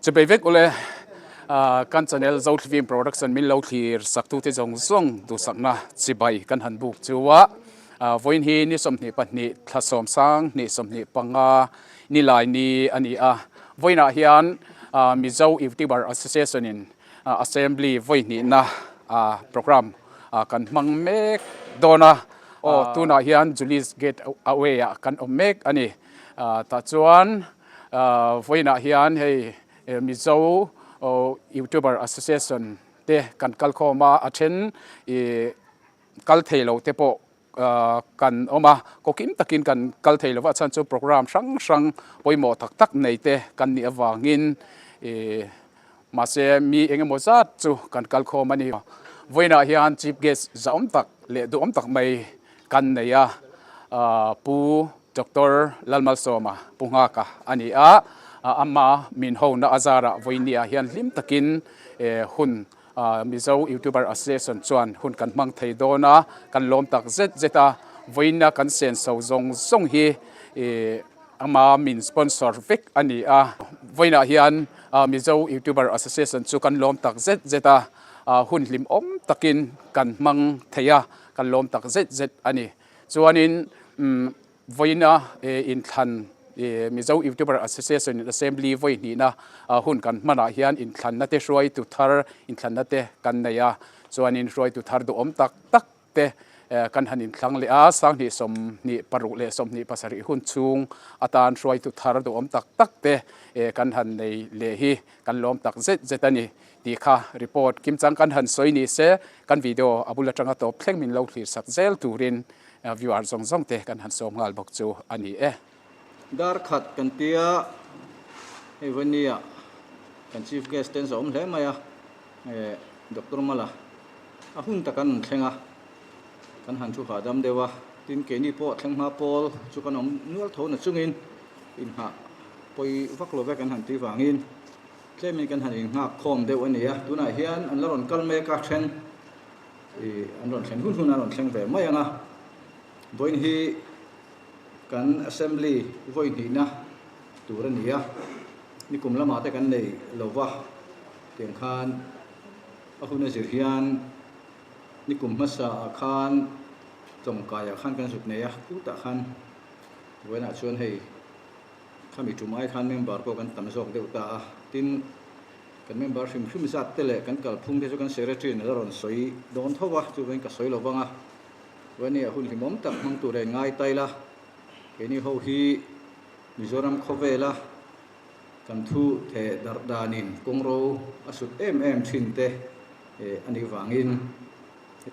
จะไปเวกเลยกันจะเนี่ยเราทีมโปรดักชันมิลเราที่สักทุกที่จงส่งดูสักนะสิบใบกันหันบุกจัววันนี้นี่สมนิปัตนี่ทัศน์สังนี่สมนิปังนี่ลายนี่อันนี้วันนี้เฮียนมิโซอิฟติบาร์แอสโซเชชันin assembly วันนี้นะโปรแกรมกันมังเมกโดนะโอ้ตัวน่ะเฮียนจูลิสเกตเอาไว้กันอเมกอันนี้ตัดส่วนวันนี้เฮียนให้มิโซYouTuber Association เตะกันกัลโคมาอาเชนกัลเทโลเตโปกันออกมาก็กินตะกินกันกัลเทโลว่าฉันจะโปรแกรมสังปอยหมดตักในเตะกันนี่วางินมาเสมีเองหมดซัดจูกันกัลโคมานี่วันนี้เฮียนจีบเกสจะตักเลดูตักไม่กันเนี่ยปูดรลัลมัลโซมาปุงากะอันนี้อามามินโฮนาอาซาระวันนี้เฮียนลิมตะกินหุ่นมิโซยูทูบเบอร์แอสโซเชชันชวนหุ่นกันมังไทยโดนะกันล้มตักเจ็ดวันนี้กันเซนโซซงฮีอามามินสปอนเซอร์ฟิกอันนี้วันนี้เฮียนมิโซยูทูบเบอร์แอสโซเชชันชวนกันล้มตักเจ็ดหุ่นลิมตะกินกันมังไทยกันล้มตักเจ็ดอันนี้ส่วนนี้วันนี้อินทันมิโซยูทูบเบอร์แอสโซเชชันใน assembly วันนี้นะหุ่นกันมันเฮียนอินทันนัดเตช่วยตุทาร์อินทันนัดเตกันเนี่ยส่วนนี้ช่วยตุทาร์ดูตักเตกันหันอินทังเลยสังนี่สมนี่ปรุเลสมนี่ภาษาหุ่นชุงอาจารย์ช่วยตุทาร์ดูตักเตกันหันในเลหีกันล้มตักเจ็ดนี่ดีค่ะรีพอร์ตกิมจังกันหันสวยนี่เสกันวิดีโออบุลจังตัวเพลงมินเล่าที่สักเซลตูรินวิวอาร์ซงเตกันหันสมงาลบอกจูอันนี้ดาร์ขัดกันเตียวันนี้กันชีฟเกสเตนสมเลยไหมดรมาละหุ่นตะกันแข่งกันหันชุขาดำเดวะตินเกนี่โปะแข่งมาโปลชุกันอมนัวโถนจุงอินหะไปฟักโลเวกันหันตีฝังอินแค่มีกันหันอินหักคอมเดวันนี้ตัวไหนเฮียนอันละหล่นกันเมกาเชนอันหล่นแข่งหุ่นอันหล่นแข่งแบบไม่ยังวันนี้กัน assembly วันนี้นะตัวนี้นี่กลุ่มละมาแต่กันเลยเราว่าเตียงคานคุณในสิริยันนี่กลุ่มมัสอาคารจงกายอาคารกันสุดเนี่ยคู่ตะคันเวลาชวนให้ข้ามีจุ่มไอ้คันเมมเบอร์ก็กันตั้มส่งเดือดตาตินกันเมมเบอร์ฟิล์มสัตว์เตะกันกับพุ่งที่จะกันเซเรตรีนั่นเราสวยโดนทั่วจุดเป็นกับสวยเราบ้างวันนี้คุณที่มอมตักมังตัวแรงง่ายไตละเอ็นี่เขาฮีมิโซรัมคอเวล่ากันทูเทดาร์ดานินกงโรอสุดชินเตอันนี้วางิน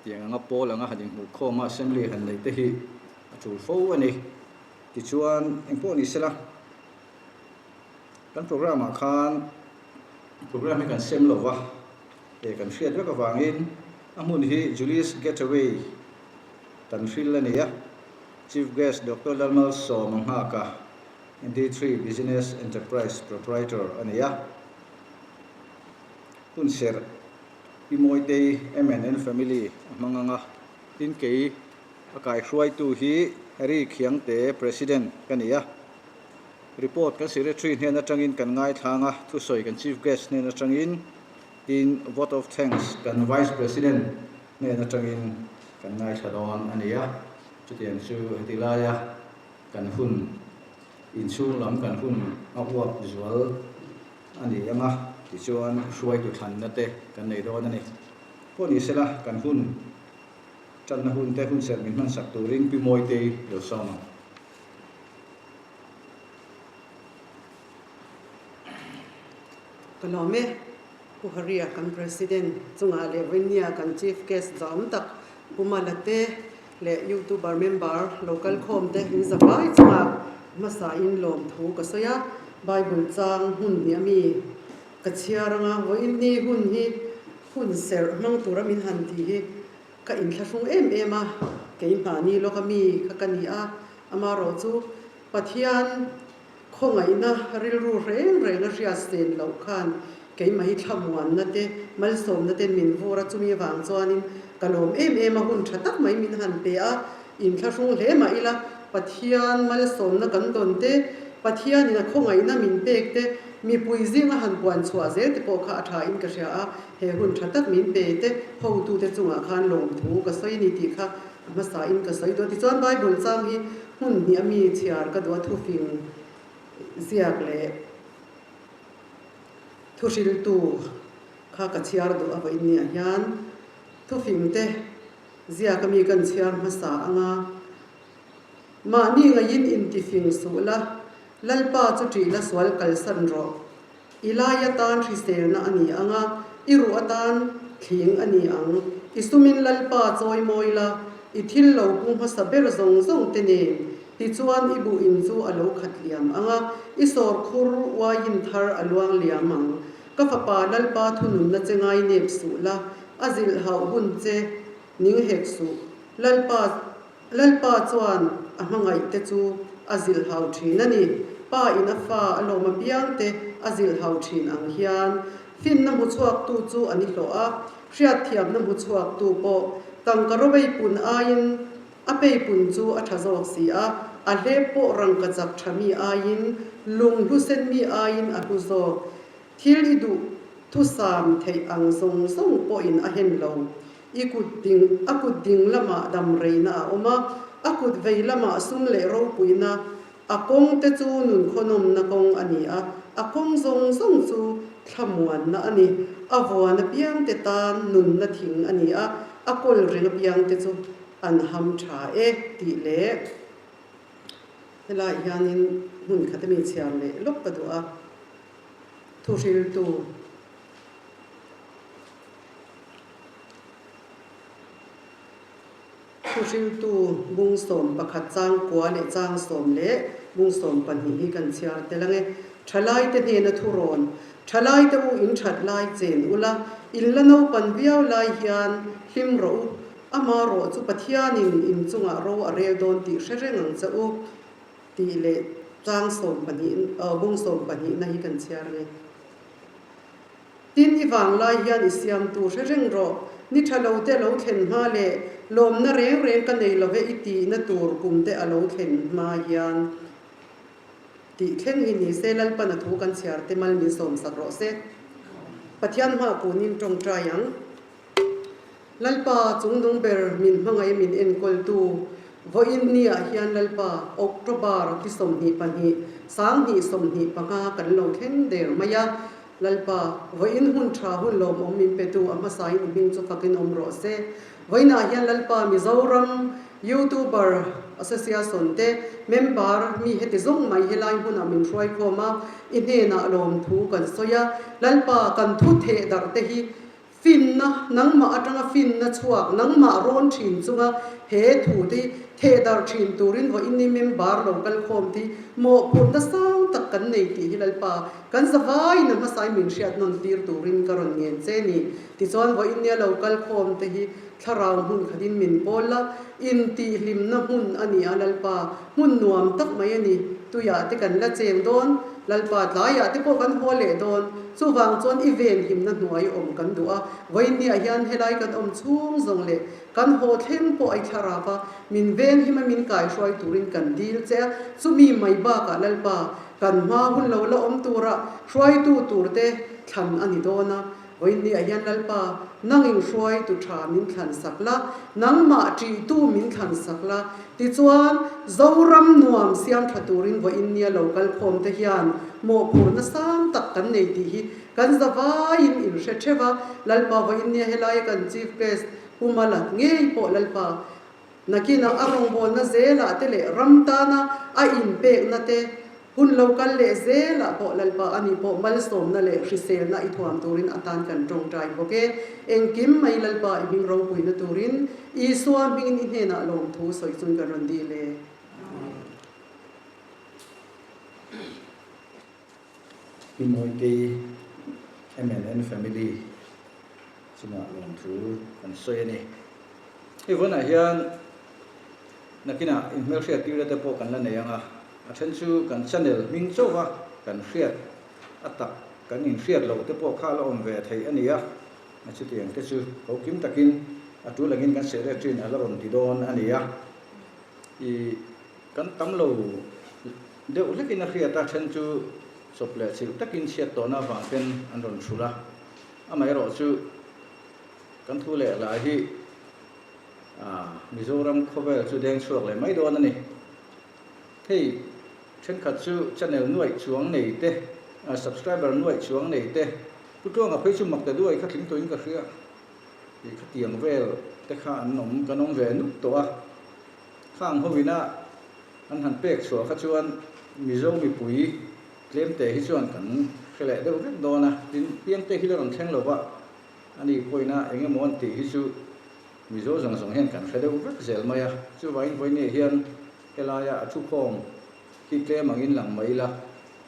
เตียงงับโปแล้วงับหันหูข้อมาเซมลีหันเลยเตฮีจูโฟอันนี้ที่ชวนเอ็งพวกนี้สิละกันโปรแกรมอาคารโปรแกรมให้กันเซมหรอวะกันเฟียดด้วยกับวางินอามุนฮีจูลิสเกตเวย์ตันฟิลแล้วเนี่ยChief Guest Dr. Lalmal So Manghaka, ND3 Business Enterprise Proprietor Ania Punser Pimoite MNN Family Manganga Tinkei Akai Shuai Tu Hi Harry Khiang Te President Kania Report Kan Secretary Hena Changin Kan Ngai Thanga Tu Soi Kan Chief Guest Hena Changin in vote of thanks Kan Vice President Hena Changin Kan Ngai Thadon Aniaจุดยังชื่อที่ลายกันหุ่นอินชูลำกันหุ่นเอาวัดวิชวลอันนี้ยังที่ชวนช่วยจุดทันนั่นเองกันในโดนนั่นเองพวกนี้เสร็จละกันหุ่นจันทร์หุ่นแต่หุ่นเสร็จมีมันสักตัวริงปีมวยเตยเดี๋ยวซ้อมกันเอาไหมผู้ฮาริยากัน President จงอาเลวินเนียกัน Chief Guest จอมตักผู้มาเลเตและ YouTuber member local com แต่หินสบายจังมาสาอินลมถูกษยาใบบุญจางหุ่นเนี่ยมีกระเชียรังว่าอินนี่หุ่นเสร์มังตัวมินหันทีก็อินทัชงมาเกี่ยงหานี่โลกมีกันนี่อามาโรจูปะเทียนคงไงนะริลรูเร่งเรียสเซนเหล่าคันเกี่ยงมาให้ทำวันนั่นเองมัลสมนั่นเองมินฟูรัจุมีวางจวนินกลมมาหุ่นชัดตักไม่มินหันเปียอินทัชงเลมาอีละปะเทียนมัลสมนั่นกันโดนเตปะเทียนนี่นะคงไงนะมินเปกเต mi pui zinga han puan chua zel te po kha atha in ka ria a he hun tha tak min pe te ho tu te chunga khan lom thu ka soi ni ti kha ma sa in ka soi do ti chuan bible chang hi hun ni ami chiar ka do thu fing ziak le thu sil tu kha ka chiar do ava in ni a hian thu fing te zia ka mi kan chiar ma sa anga ma ni nga yin in ti fing su la lalpa chu ti la swal kal san ro ilaya tan thrisel na ani anga iru atan thing ani ang isumin lalpa choi moila ithil lo pung ha saber zong zong te ne ti chuan ibu in chu alo khat liam anga isor khur wa yin thar alwang liam ang ka fa pa lalpa thunun na chengai nep su la azil hau hun che ning hek su lalpa chuan a hmangai te chu azil hau thin ani pa ina fa aloma piang te azil hau thin ang hian fin na mu chuak tu chu ani hlo a hriat thiam na mu chuak tu po tangkarobei pun ain apei pun chu a tha zawk si a hle po rang ka chak thami ain lung lu sen mi ain a hu zo thil idu thu sam thei ang song song po in a hen lo akut ding lama dam reina oma akut vei lama sum le ro puina akong te chu nun khonom na kong ani a akong zong zong chu thamuan na ani avon na piang te tan nun na thing ani a akol ring piang te chu an ham tha e ti le hela hianin mun khatami chiar le lok padu a thu ril tu thu ril tu bung som pakhat chang kwa le chang som le bung som pani hi kan chiar te lange thalai te ne na thuron thalai te u in that lai chen ula illano pan biao lai hian hlim ro ama ro chu pathianin in chunga ro arel don ti hrerengang cha u ti le chang som pani bung som pani na hi kan chiar le tin iwang lai hian isiam tu hrengreng ro ni thalo te lo thlen ma le lom na reng reng ka nei love iti na tur kum te alo thlen ma hian ti thlen hi ni selal pana thu kan chiar te mal min som sak ro se pathian ma punin tong trayang lalpa chungdung ber min hmangai min enkol tu voin nia hian lalpa october ti som ni pani sang ni som ni panga kan lo thlen der maya lalpa voin hun tha hun lom om min petu ama sai ni bing chu fakin om ro se voina hian lalpa mizoram youtuber association te member mi heti zong mai helai huna min roi khoma ine na lom thu kan soya lalpa kan thu the dar te hi fin na nangma atanga fin na chuak nangma ron thin chunga he thu ti the dar thin turin vo inni member local khom ti mo phun na sang tak kan nei ti hilalpa kan zawai na ma sai min riat non tir turin karon ngen che ni ti chon vo inni local khom te hi tharang hun khadin min pola in ti hlim na hun ani alalpa hun nuam tak mai ani tu ya te kan la cheng don lalpa tlaya te po kan hole don chu wang chon event him na hnuai om kan dua voini a hian helai kan om chung zong le kan ho thleng po ai thara pa min ven hima min kai roi turin kan dil che chumi mai ba ka lalpa kan ma hun lo la om tura roi tu turte than ani dona voini a hian lalpa nangin roi tu tha min than sakla nangma ti tu min than sakla ti chuan zoram nuam siam thaturin voini local khom te hian mo phur na sang tak kan nei ti hi kan zawai in hre thewa lalpa voini helai kan chief guest humala ngei po lalpa nakina arong bol na zela te le ramtana a in pe na te hun local le zela po lalpa ani po malsom na le hrisel na ithuam turin atan kan tong trai boke engkim mai lalpa ibing ro pui na turin I suam bing in hena lom thu soi chung kan ron di le Pinoy MNN family suma lom thu kan soi ni even a hian nakina in mel share ti te po kan la nei anga athen chu kan channel ming chowa kan share atak kan in share lo te po kha la om ve thei ania a chu tiang te chu ho kim takin atu langin kan share trin ala ron ti don ania I kan tam lo de ulekin a share ta then chu sop le chil takin siat to na wang pen an ron thula amai ro chu kan thu le la hi Mizoram cover chu deng chuak le mai don ani hei then khat chu channel nuai chuang nei te subscriber nuai chuang nei te putuang a phei chu mak ta duai kha thling toin ka hria hi kha tiang vel te kha an nom kanom ve nu to a khang hovina an han pek chua kha chuan Mizo mi pui klem te hi chuan kan khele deuh vek dona tin piang te hi lo ron thleng lo ba ani poina engemaw an ti hi chu Mizo zong zong hen kan khedeu vek zel maya chu vain voine hian helaya thu khom ki tle mangin lang mai la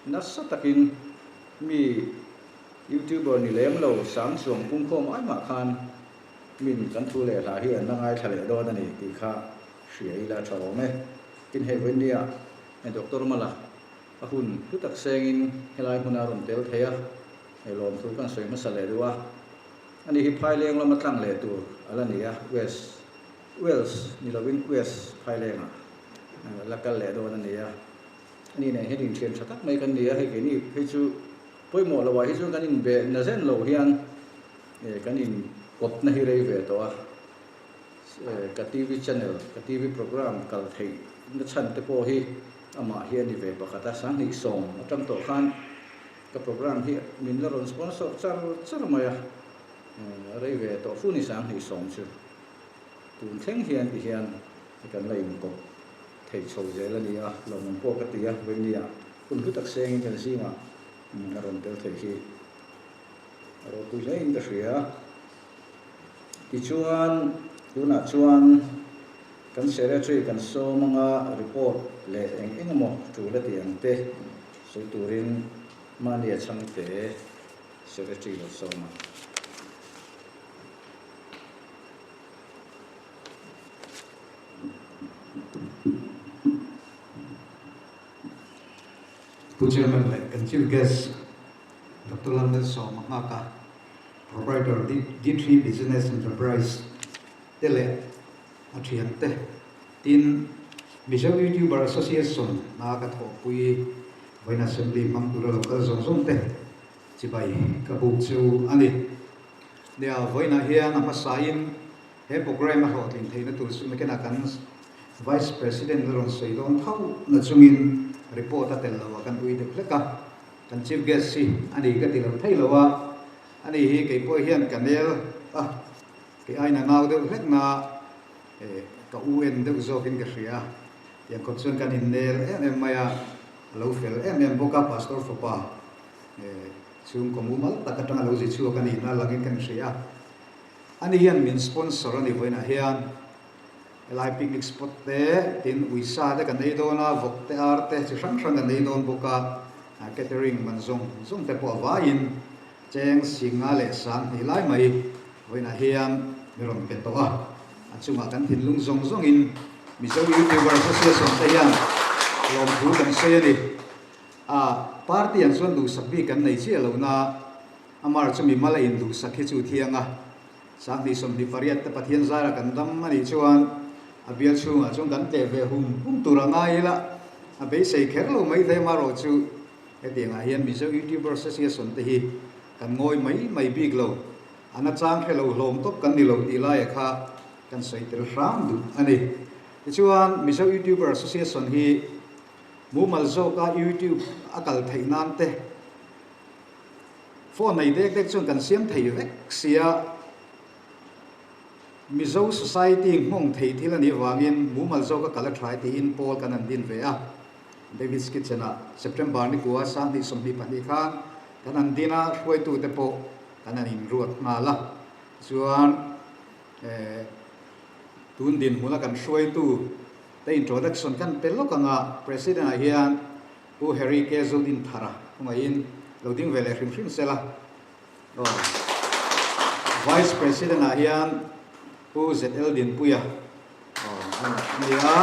nasa takin mi YouTuber ni lem lo sang suang pum khom ai ma khan min kan thu le la hi an ngai thale do na ni ti kha hriai la thaw me tin he voinia doctor mala ahun tu tak sengin helai huna ron tel theya elom thu kan soi masale ruwa ani hi phai leng lo matlang le tu ala nia Wales ni lovin West phai lenga la kal le do na nia ani ne hedin chen thatak mai kan nia he ke ni he chu poimo lo wa hi chu kan in be na zen lo hian kan in kop na hi rei ve to a ka TV channel ka TV program kal thei na chan te po hi ama hian ni ve pakhata sang ni song atam to khan ka program hi min la ron sponsor char maya rei ve to fu ni sang ni song chu tun theng hian ti hian kan lai ko thei chho je la ni a lo mong po ka tia ve ni a kun tu tak seng kan si nga ron tel thei hi ro tu le in da hria ti chuan tuna chuan kan secretary kan so manga report le engemaw tu la tiang te so turin mania chang te secretary lo so ma Chairman and Chief Guest Dr. Mizo Mahaka, Proprietor D3 Business Enterprise, Tele Atriante, Tin Mizo YouTuber Association, Nakato Pui, Vine Assembly, Mamdura Local Zonte, Chibai, Kabuchu, Ani. They are Vina here, Namasain, a program about in Tina to Sumekanakans, Vice President Ron Saydon, how Natsumin. Report at the lower can we the clicker can chief guest see and he get the payloa and he gave boy here and canel the aina now the legna ka uen the zog in Gashia yan concern can in there and maya low fell and boka pastor for pa soon komumal takatanga lozi chu kan ina lagin kan sia and he mean sponsor and even here lai picnic spot te tin uisa de kan nei dona vok te ar te chi sang sang kan nei don boka catering manzong zong te po vain cheng singa le san ni lai mai voina hiam miron ke to a achunga kan thin lung zong zong in Mizo YouTuber Association te hian lom thu kan se ni party an son du sakbi kan nei chi lo na amar chumi mala in du sakhi chu thianga sang di som di pariat te pathian zara kan dam mani chuan abial chunga chung kan te ve hum turanga ila abe sei kherlo mai the maro chu etinga hian Mizo YouTuber Association te hi kan ngoi mai big lo ana chang khelo hlom top kan ni lo ti lai kha kan sei tel ram du ani chuan Mizo YouTuber Association hi mumal zo ka YouTube akal theinan te phone nei dek chung kan siam thei vek sia Mizo society mong thei thilani wangin mumal zo ka kala try ti in pol kan an din ve a David's kitchen September ni kuwa sang di somni pani kha kan an dina hoi tu te po kan an in ruat ma la chuan tun din mula kan hoi tu the introduction kan pelo kanga president a hian u Harry Kezodin thara ngain loading vele hrim sela vice president a hian u ZL din puya nia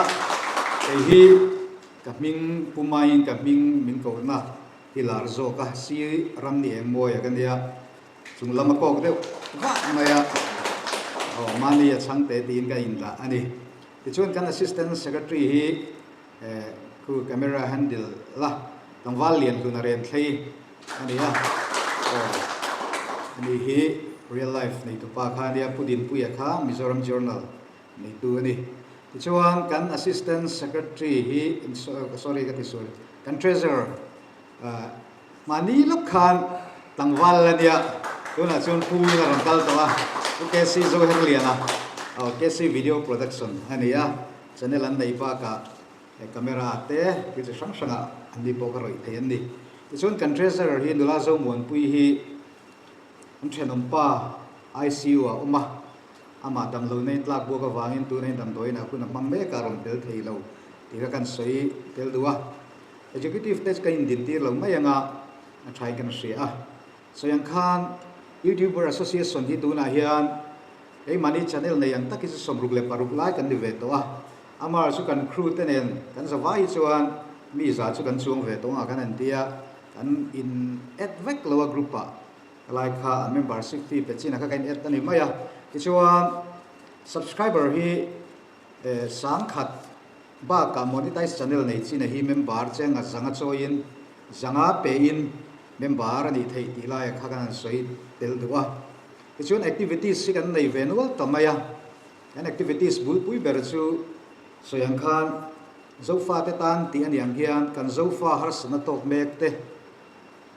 hi kaming pumain kaming min ko na hilar zo ka si ram ni emoy kan dia chung lama ko de wa maya mani ya chang te tin ka in la ani ti chuan kan assistant secretary hi ku camera handle la tang wal lian lu na ren thlei ani a ani hi real life nei tu pa kha nia pudin puya kha Mizoram Journal nei tu ani chuan kan assistant secretary hi sorry ka ti sorry kan treasurer mani lok khan tangwal ania tuna chun pu na ram kal to a ke si zo herliana ke si video production ania channel an nei pa ka camera te ki sang sanga andi po ka roi the ani chun kan treasurer hi nula zo mon pui hi an thenom pa ICU a uma ama dam lo nei tlak bo ka wangin tu nei dam doi na kun mang me ka rom tel thei lo ti ka kan soi tel duwa executive test ka in din ti lo mai anga a thai kan sia so yang khan YouTuber Association hi tu na hian ei mani channel nei ang taki som ruk le paruk lai kan ni ve to a amar su kan crew tenen kan zawai chuan mi za chu kan chung ve to nga kan an tia kan in advec lo group a like kha membership fee pe china ka kan et ani maya chuan subscriber hi sang khat ba ka monetize channel nei china hi member chenga zanga choin zanga pe in member ani thei ti lai kha kan soi tel duwa chuan activities si kan nei venwal tamaya an activities bul pui ber chu soyang khan zofa te tan ti ani ang hian kan zofa har sana tok mek te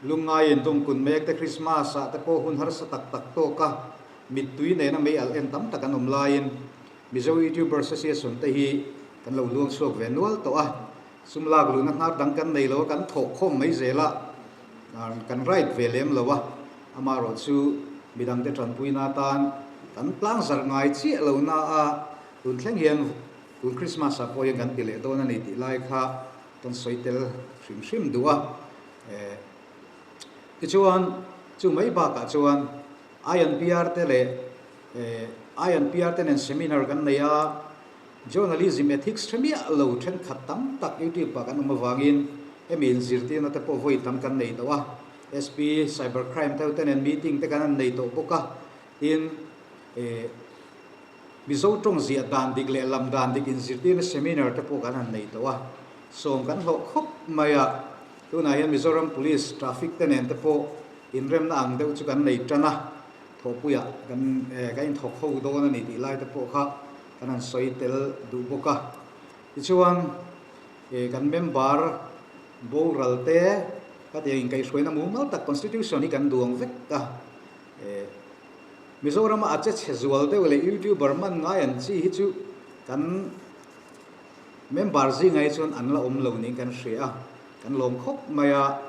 lungai en dong kun mek te Christmas sa te po hun har sa tak tak to ka mitui ne na mei al en tam tak an lain Mizo YouTuber Association te hi kan lo luang suak venwal to a sumlag lu na hnar dang kan nei lo kan thok khom mai zela kan right velem lo wa amaro chu midang te tran pui na tan kan plang zar ngai chi lo na a tun thleng hian tun Christmas a po yang kan tile do na ni ti lai kha kan soitel shim duwa chuan chu mai ba ka chuan INPR te le INPR te nen seminar kan neya journalism ethics themia lo then khatam tak YouTube pa kan ma wangin emin zirti na te po voi tam kan nei dawa SP cybercrime te ten meeting te kan nei to boka in Mizo tong zia dan dik le lam dan dik in zirti na seminar te po kan nei dawa som kan ho khop maya tuna hian Mizoram police traffic tenen te po in rem na ang deuh chu kan nei tana thopuya kan in thok ho do na ni ti lai te po kha kan soi tel du boka chuan kan member bo ralte ka te in kai soina mu mal tak constitution hi kan duang vek ka Mizoram a che chezual de le YouTuber man ngai an chi hi chu kan member zi ngai chon an la om lo ni kan ria kan lom khop maya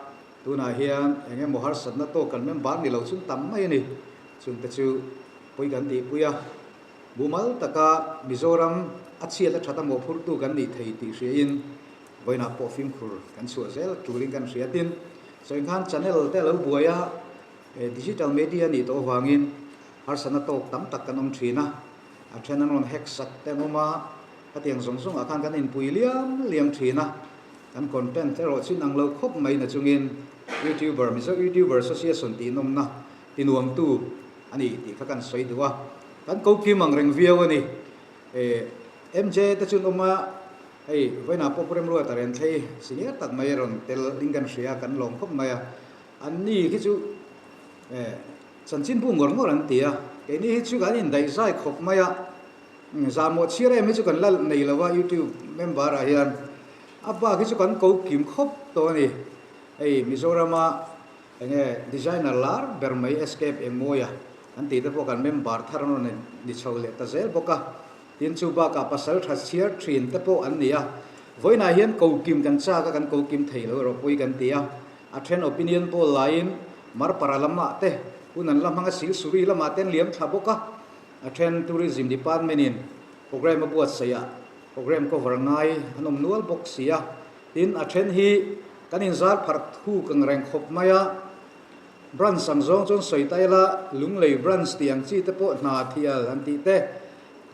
tuna hian enge mohar satna to kan member ni lo chung tam mai ni chung ta chu poi kan ti puya bumal taka Mizoram achia la thata mo phur tu kan ni thei ti ria in boina po film khur kan chu zel turing kan ria tin so in khan channel te lo buaya digital media ni to wangin har sana to tam tak kan om thina a thena non hack sak te noma atiang zong zong akan kan in pui liam thina kan content te ro chin ang lo khop mai na chungin YouTuber Mizo YouTuber Association ti nom na tinuam tu ani ti kha kan soi duwa kan ko ki mang reng viau ani MJ te chun oma ei voina popurem ro ta ren thei senior tak mai ron tel lingan ria kan lom khop mai ani ki chu chanchin bu ngor an tia ke ni chu kan in dai sai khop mai za mo chire me chu kan lal nei lawa YouTube member a hian apa ki chu kan ko kim khop to ni ei Mizorama enge designer lar bermai escape emoya an ti te po kan member tharon ne ni chole ta zel boka tin chu ba ka pasal tha chiar thin te po an nia voina hian ko kim kan cha ka kan ko kim thei lo ro pui kan tia a then opinion po line mar paralama te unan lamanga sil suri lama ten liam thaboka a then tourism department in program abuat saya program cover ngai anom nual boxia tin a then hi kanin zar phar thu kang reng khop maya brand samjong chon soitaila lunglei brands tiang chi te po na thial an ti te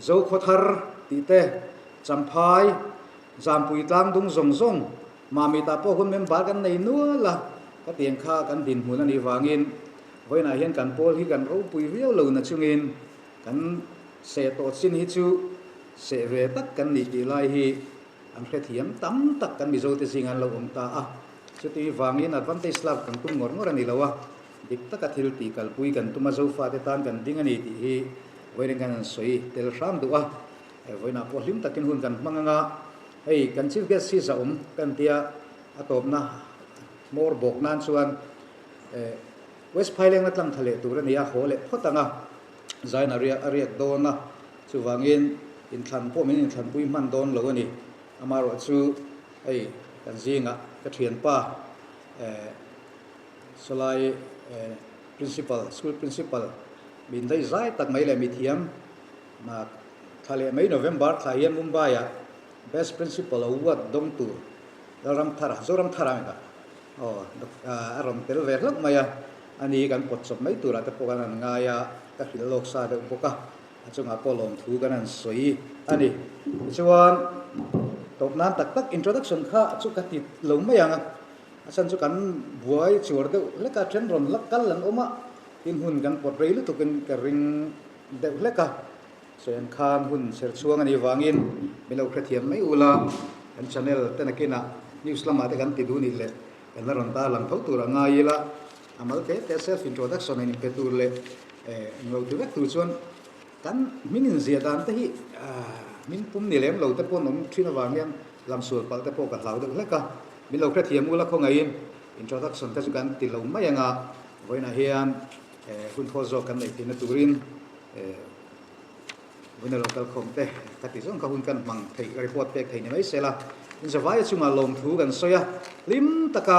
zo khothar ti te champhai jampui tlang dung zong zong mami ta po hun member kan nei nuala ka tiang kha kan din hun ani wangin voina hian kan pol hi kan ro pui viau lo na chungin kan se to chin hi chu se ve tak kan ni ti lai hi an khe thiam tam tak kan Mizo te singan lo om ta a chuti wangin advantage lab kan tum ngor ngor ani lawa dik taka thil ti kal pui kan tuma zo fa te tan kan ding ani ti hi voin kan soi tel ram duwa voina po hlim takin hun kan manganga ei kan chief guest si za kan tia atop na mor bok nan chuan west phailing atlang thale tur ania hole photanga zain area dona chu wangin in than po min in than pui man don lo ani amaro chu ei kan zinga ka thian pa solai school principal bin dai zai tak mai le mi thiam ma thale mai november thaiam mumbai ya best principal award dong tur ram thara ka arom tel ver lak maya ani kan pot sop mai tura te pokan ngaya ka hilok sa de boka achunga polom thu kan soi ani chuan top nan tak tak introduction kha chu ka ti lo mayanga asan chu kan buai chur de leka tren ron lak kal lan oma tin hun kan pot rei lu tu kan ka ring de leka soyan khan hun ser chuang ani wangin milo khathiam mai ula kan channel tenakina news lama te kan ti du ni le kan ron ta lang thau tur anga ila amal ke te self introduction ani petur le ngau tu vek tu chuan kan minin zia dan te hi min pum ni lem lo te pon om thina wangiam lam sur pal te po ka hlau de leka milo khathiam ula khongai introduction te chu kan ti lo mai anga voina hian hun thozo kan nei tin turin when local comte kati zong ka hun kan mang thei report pek thei ni mai sela in zawai chunga lom thu kan soya lim taka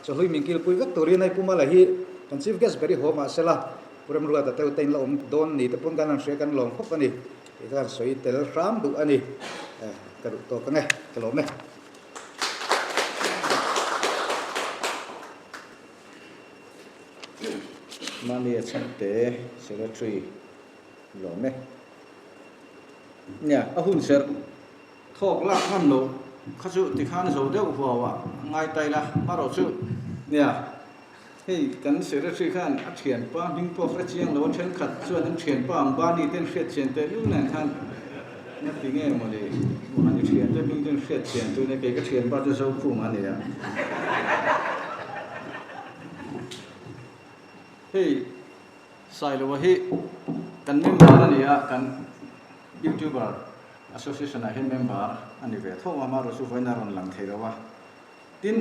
cholui mingkil pui vek tori nai puma la hi kan chief guest very homa sela puram ruwa ta teu tein la om don ni te pun kan shre kan long khop ani ikan soi tel ram du ani ka du to ka nge kelom ne mani chante secretary lo me nya ahun ser thok la han lo khachu ti khan zo deu huwa ngai tai la maro chu nya hei kan secretary khan a thian pa ding po fra chiang lo chen khat chuan an thian pa ang ba ni ten hret chen te lu nan khan na ti nge mo le mo an thian te ding ten hret chen tu ne ke ka thian pa chu zo khu ma ne ya hei sai lo hi kan member ani ya kan YouTuber association a hen member ani ve thoma maro chu voina ron lang thei rawa tin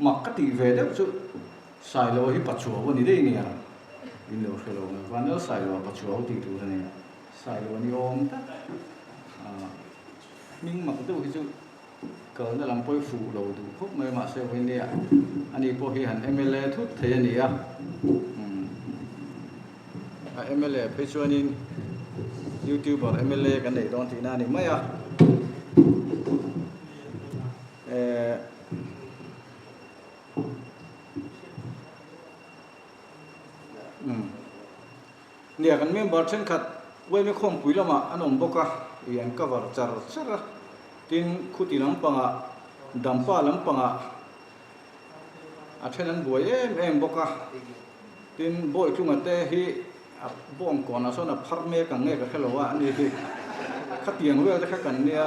mak ka ti ve deuh chu sai lo hi pachuwa ni dei ni ya in lo khelo na vanel sai lo pachuwa ti tu ni sai lo ni om ta ming mak tu hi chu ka na lam poi fu lo du khop mai ma se voin ni ya ani po hi han MLA thut thei ni ya MLA pe chuanin YouTuber MLA kan nei don ti na ni maya nia kan member chen khat wei me khom pui lama anom boka yan cover char chara tin khuti lam panga dampa lam panga a thenan buai em boka tin boy chunga te hi bom kona so na phar me ka nge ka khelo wa ani hi khatiang wel ta kan nia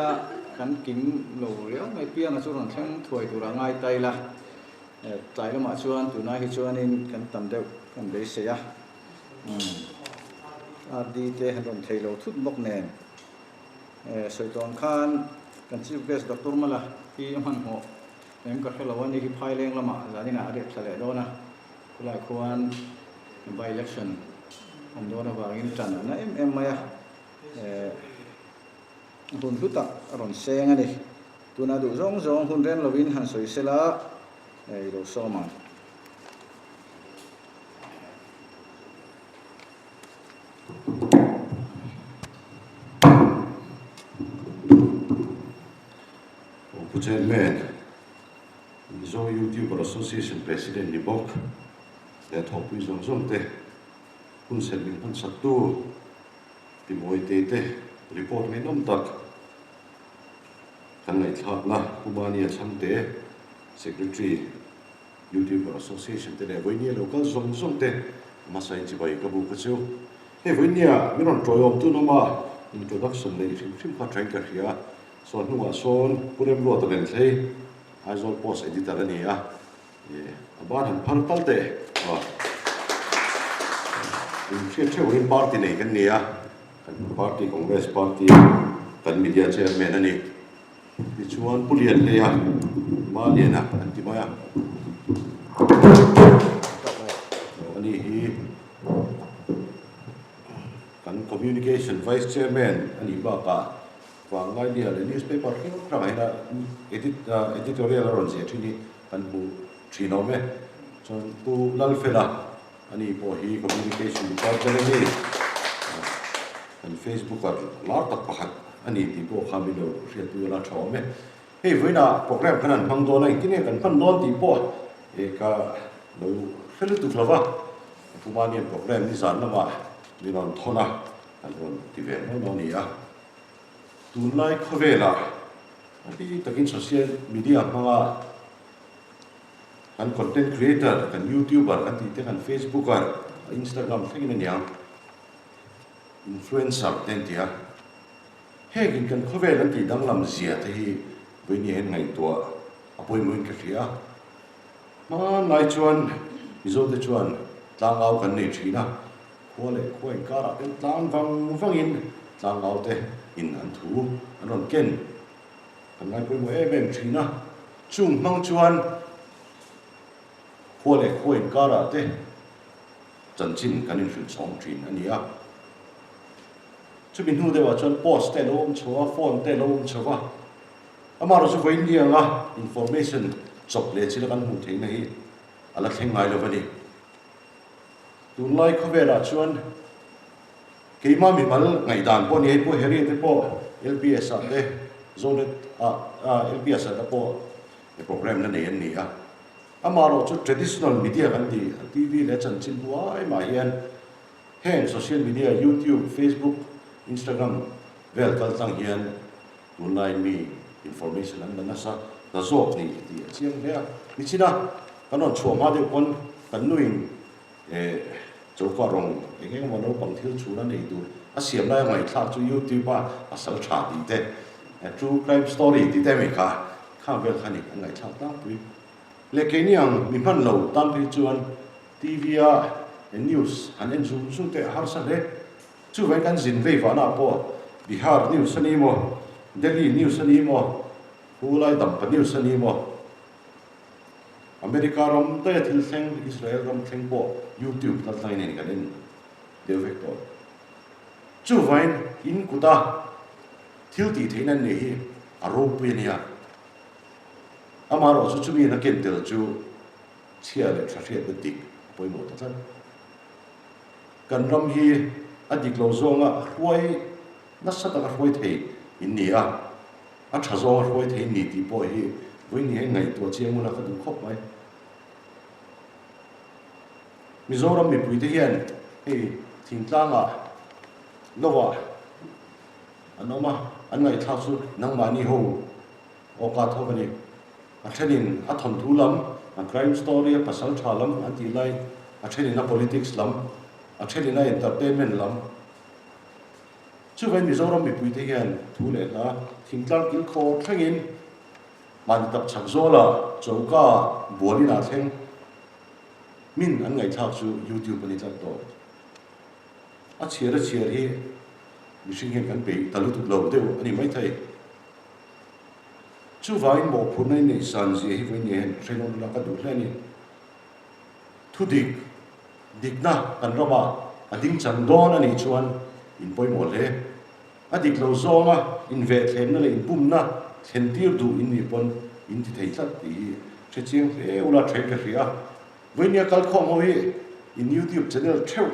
kan king lo leo mai pia na churon thang thoi tu ra ngai tai la tai la ma chuan tu na hi chuan in kan tam deuh kan dei se ya di te han thei lo thut mok nen saiton khan kan chief guest dr mala hi man ho em ka khelo wa ni hi phai leng lama zanina ade thale do na kula khuan by election om dona wangin tan na em maya hun tu tak ron seng ani tuna du zong zong hun ren lovin han soi sela ro soma Chairman, Mizo YouTuber Association President ni Bok, le thop wi zong zong te, kun selmin han sattu, timoi te report me nom tak, kan ngai thak na kumani acham te, Secretary YouTuber Association te le voinia local zong zong te, masai chi bai ka bu ka chu, he voinia miron troyom tu no ma introduction le film kha train ka hia. So nuwa son purem lo to len thei aizol post editor ani a Bạn hẳn phán tal tệ in party này cái này party Congress party kan media chairman ani ti chuan pulian le a ma lian a an ti mai a ani hi kan communication vice chairman ani ba ka wa ngai dia le newspaper ki ra mai na editorial ron je thini kan bu thino me chon pu lal fela ani po hi communication department ni an Facebook ar lar tak pakhat ani ti po khamilo ria tu la thawme hei voina program kanan hang do na kine kan phan don ti po ka lo felu tu flava pumani program ni zan lama ni non thona an ron ti ve no ni a tu lai khovela ani takin social media manga an content creator kan YouTuber kan ti te kan Facebooker Instagram thingin niang influencer ten tia hegin kan khovel an ti dang lam zia te hi voini hen ngai tua apoi muin ka thia ma nai chuan Mizo te chuan tlang au kan nei thina khole khoi kara ten tlang vang in tlang au te in an thu an ron ken kan ngai poi mo em thina chung mang chuan khole khoi kara te chan chin kan in thil chong thin ania chu bin hu de wa chon post te lom chwa phone te lom chwa amaro chu voin dia nga information chop le chila kan hu thein hi ala thleng ngai lo bani tun lai khovera chuan keima mi mal ngai dan po ni po heri te po LPS te zone LPS ta po program na nei ni a amaro chu traditional media kan ti TV le chan chin buai ma hian hen social media YouTube Facebook Instagram vel kal tang hian online mi information an nasa na zok ni ti chiang le ni china kanon choma de kon kan nuin choka rong engeng mano pangthil chuna nei tu a siam lai ngai thla chu YouTube a sal tha ti te true crime story ti te me kha vel khani ngai thla tang pui le keniang mi phan lo tam pi chuan TV news an en zoom te har sa le chu vai kan zin vei va na po Bihar news ani mo Delhi news ani mo hulai dam pa news ani mo America rom te thil theng Israel rom theng po YouTube ta tlai nei kan in deu vector chu vai in kuta thil ti thein an nei a ro pe nia amaro chu chu mi na ken tel chu chia le thra thre dik poi mo ta chan kan ram hi adik lo zonga huai nasa ta huai thei in nia a tha zo huai thei ni ti po hi voi ni ngai to chiang na ka du khop mai Mizoram mi pui te hian hei thing tlanga lowa anoma an ngai thla chu nang mani ho o ka thobani a thenin a thon thu lam a crime story a pasal thalam a ti lai a thenin a politics lam a thenin a entertainment lam chu ven Mizoram mi pui te hian thu le na thingtlang kil kho thlengin man tap chak zola chauka bolina thleng min an ngai thak chu YouTube ani tlat to a chiar hi mishing hen kan pe talu tu lo deu ani mai thai chu vain mo phunai nei san ji hi vein hen trenon la ka du hlani thu dik na kan roma ading chan don ani chuan in poi mo le adik lo zonga in ve thlem na le in pum na thlen tir du in ni pon in ti thei tlat ti che chiang e ula thei ka ria voinia kal khom ho hi in YouTube channel theu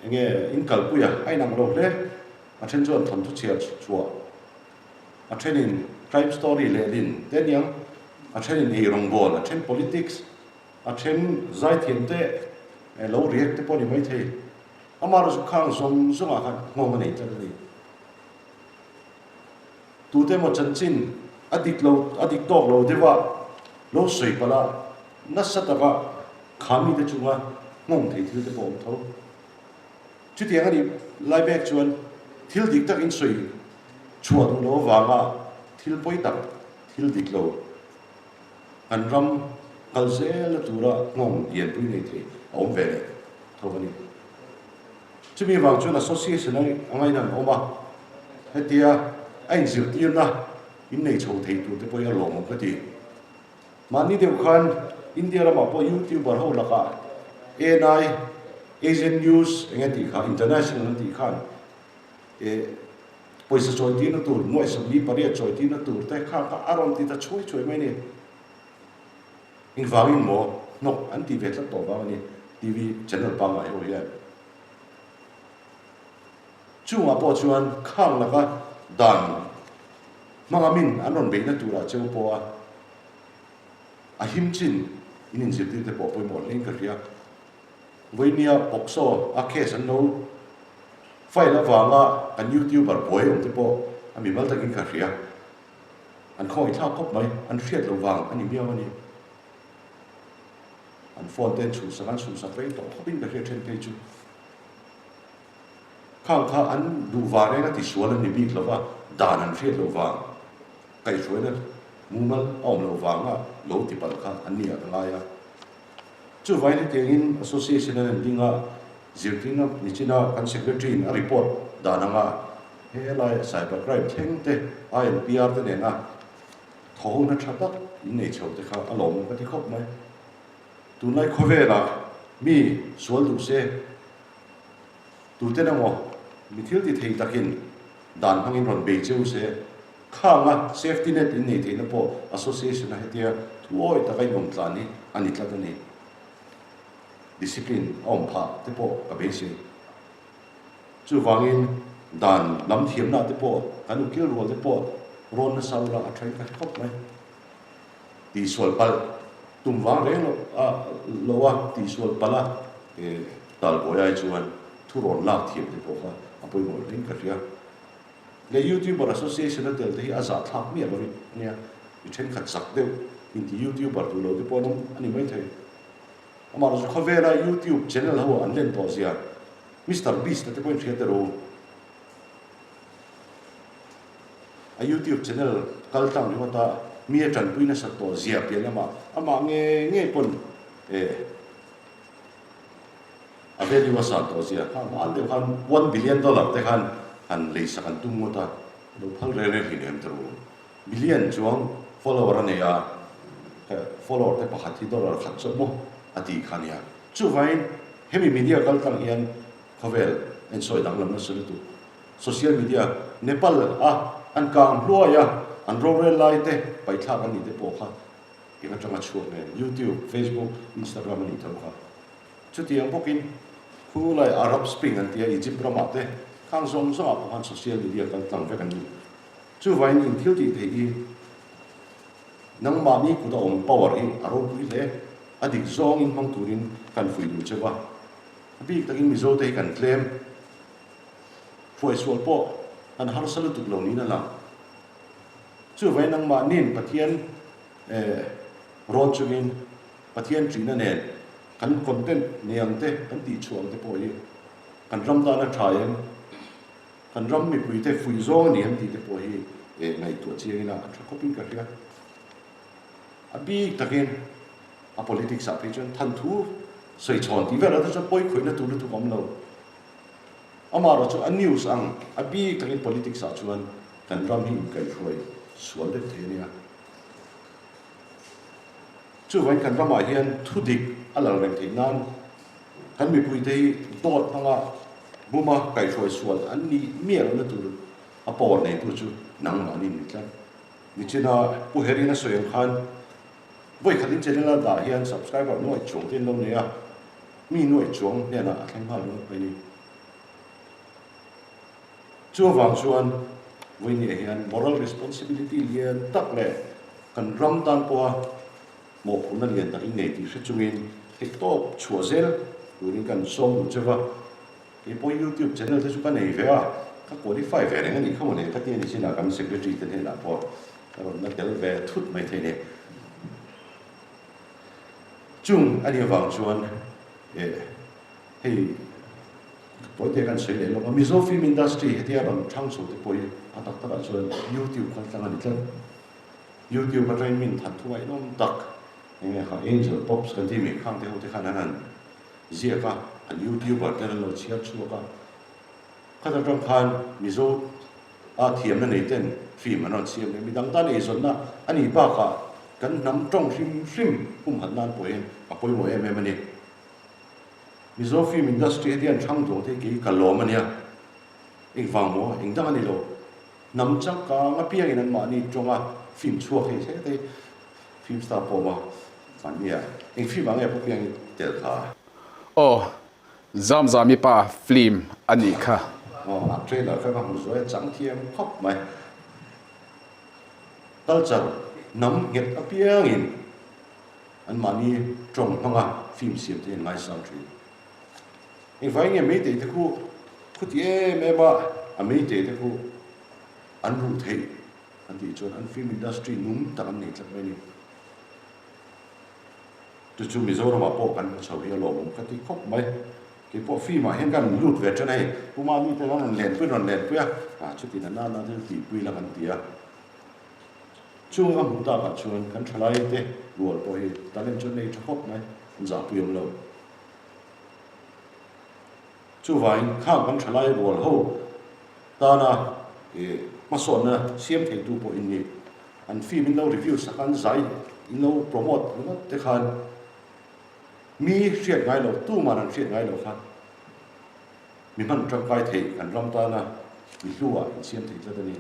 enge in kalpuya ai nang lo le a then chuan thon thu chia chua a then in crime story le din ten yang a then in rong bol a then politics a then zai thiam te lo react te poni mai thei amaro su khang zong a khan ngom nei ta ni tu te mo chan chin adik tok lo dewa lo soi pala na sataka khami te chunga ngom thei thil te bom tho chu tiang ani lai back chuan thil dik tak in soi chua du lo wanga thil poi tak thil dik lo an ram kalze la tura ngom yen pui nei the om vele thawani chumi wang chun association ai angai nan oma hetia ai zir tiam na in nei chho thei tu te poi a lom ka ti mani deu khan india ra ma po youtuber ho la ka ai Asian News engati kha international ti khan poisa choi ti na tur moi sam li pare choi ti na tur te kha ka aron ti ta choi mai ni in Vawi mo no anti vet la to ba ni TV channel pa ma ho ya chu ma po chuan khang la ka dan manga min anon be na tura cheu po a him chin in zir ti te po poi mo ling ka ria voinia pokso a case an no file awanga an youtuber boy om te po ami mal takin ka ria an khoi tha kop mai an hriat lo wang ani miaw ani an phone ten chu sang chu sa pe to khopin ka hriat then pe chu khang kha an du wa re na ti sual an ni bi lo wa dan an hriat lo wang kai sual mumal om lo wanga lo ti pal kha an ni a nga ya chu vai ni in association an dinga zirtinga nichina kan secretary in a report dananga he lai cyber crime thengte INPR te na tho na thata in nei chho te kha alom ka ti khop mai tu nai khovela mi sual du se tu te na mo mi thil ti thei takin dan hangin ron be cheu se khanga safety net in nei the na po association a hetia thuoi ta kai nom tlani ani tla ni discipline om pha te po ka be se chu wangin dan lam thiam na te po kanu kil rol te po ron na saula a train ka khop mai ti sol pal tum wang re lo wa ti sol pala dal boya chuan thu ron la thiam te po ka apoi mo ring ka ria le YouTuber association na tel te hi aza thak mi lo nia i then khat sak deu in ti YouTuber tu lo te po nom ani mai thai amar zo khovela YouTube channel ho an len to zia Mr Beast te point khiate ro a YouTube channel kal tang ni ta mi tan puina sa to zia pe lama ama nge pon a veli wa sa to zia ha an de kan $1 billion te kan an le sa kan tum mota lo phal re re hin em tro billion chuang follower ne ya follower te pakhat $1 khat so mo ati khania chu vain hemi media kal tang hian khovel en soi dang lam na sulu tu social media Nepal an kang hluaya an rorel lai te pai thla kan ni te po kha kinga tanga chu ne YouTube Facebook Instagram ni thau kha chu tiang pokin khu lai Arab Spring an tia Egypt rama te khang zong zong a han social media kal tang ve kan ni chu vain in thil ti thei nang ma ni ku da om power hi aro pui le adik zong in mang turin kan fui du chewa bi takin Mizo te kan claim foi sual po an har salu tu lo ni na la chu vai nang ma nin pathian ron chungin pathian trina ne kan content niang te kan ti chuang te po yi kan ram da na thayen kan ram mi pui te fui zong ni am ti te po hi ngai tu chi ina a coping ka ria abi takin a politics a pechon than thu sei chon ti vera ta poi khoi na tu kom lo amaro chu a news ang abi takin politics a chuan kan ram hi kai khoi sual de thenia chu vai kan ram a hian thu dik alal reng thei nan kan mi pui te dot hanga buma kai khoi sual an ni miel na tu a por nei tu chu nang ma ni ni tlan ni china pu herina soyang khan voi khatin channel da hian subscriber noi chung tin lo ne a mi noi chung ne na thang ha lo pe ni chu wang chuan voi ni hian moral responsibility lian tak le kan ram tan po mo phun na lian ta in nei ti chungin tiktok chuazel urin kan som lu chewa e po YouTube channel te chu kan nei ve a ka qualify ve reng ani khamo ne ka ti ni sina kam secretary te ne na po ron na tel ve thut mai the ne chung ani wang chuan hei poi te kan sei le lo Mizo film industry hetia ron thang chu te poi atak ta chuan YouTube kan tlang ani tlan YouTube ka train min that thuai nom tak nghe họ angel pops kan ti mi khang te ho te khan an zia ka an youtuber te lo chia chu ka khata tong khan Mizo a thiam na nei ten film an on siam mi dang ta nei zon na ani ba ka kan nam tong hrim han nan poin a poi mo em ani Mizo film industry hian thang do te ki kalom ania ing wang mo ing dang ani lo nam chak ka nga pia in an ma ni tonga film chuak he se te film star po ma fan nia ing film ang e po piang tel kha oh zam mi pa film ani kha a trailer ka ka mu zo chang thiam khop mai culture nam nget a piang in an ma ni tong hanga film siam te ngai sang tri ing vai nge me te khu ti e ma a me te khu an ru thei an ti chon an film industry num ta kan nei tlak mai ni chu Mizo ma po kan chau hi lo mom ka ti khop mai ki po film ma hen kan lut ve chen ai pu ma mi te lan len pu ya chu ti na te ti pui la kan ti ya chu nga mu ta ka chon kan thlai te rual po hi talent chon nei khop mai za pu yom lo chu vai khang kan thlai rual ho ta na ma son na siam thei tu po in ni an film in lo review sakan zai in lo promote no te khan mi riat ngai lo tu ma an riat ngai lo khan mi man tang kai thei kan ram ta na mi luwa in siam thei tla ni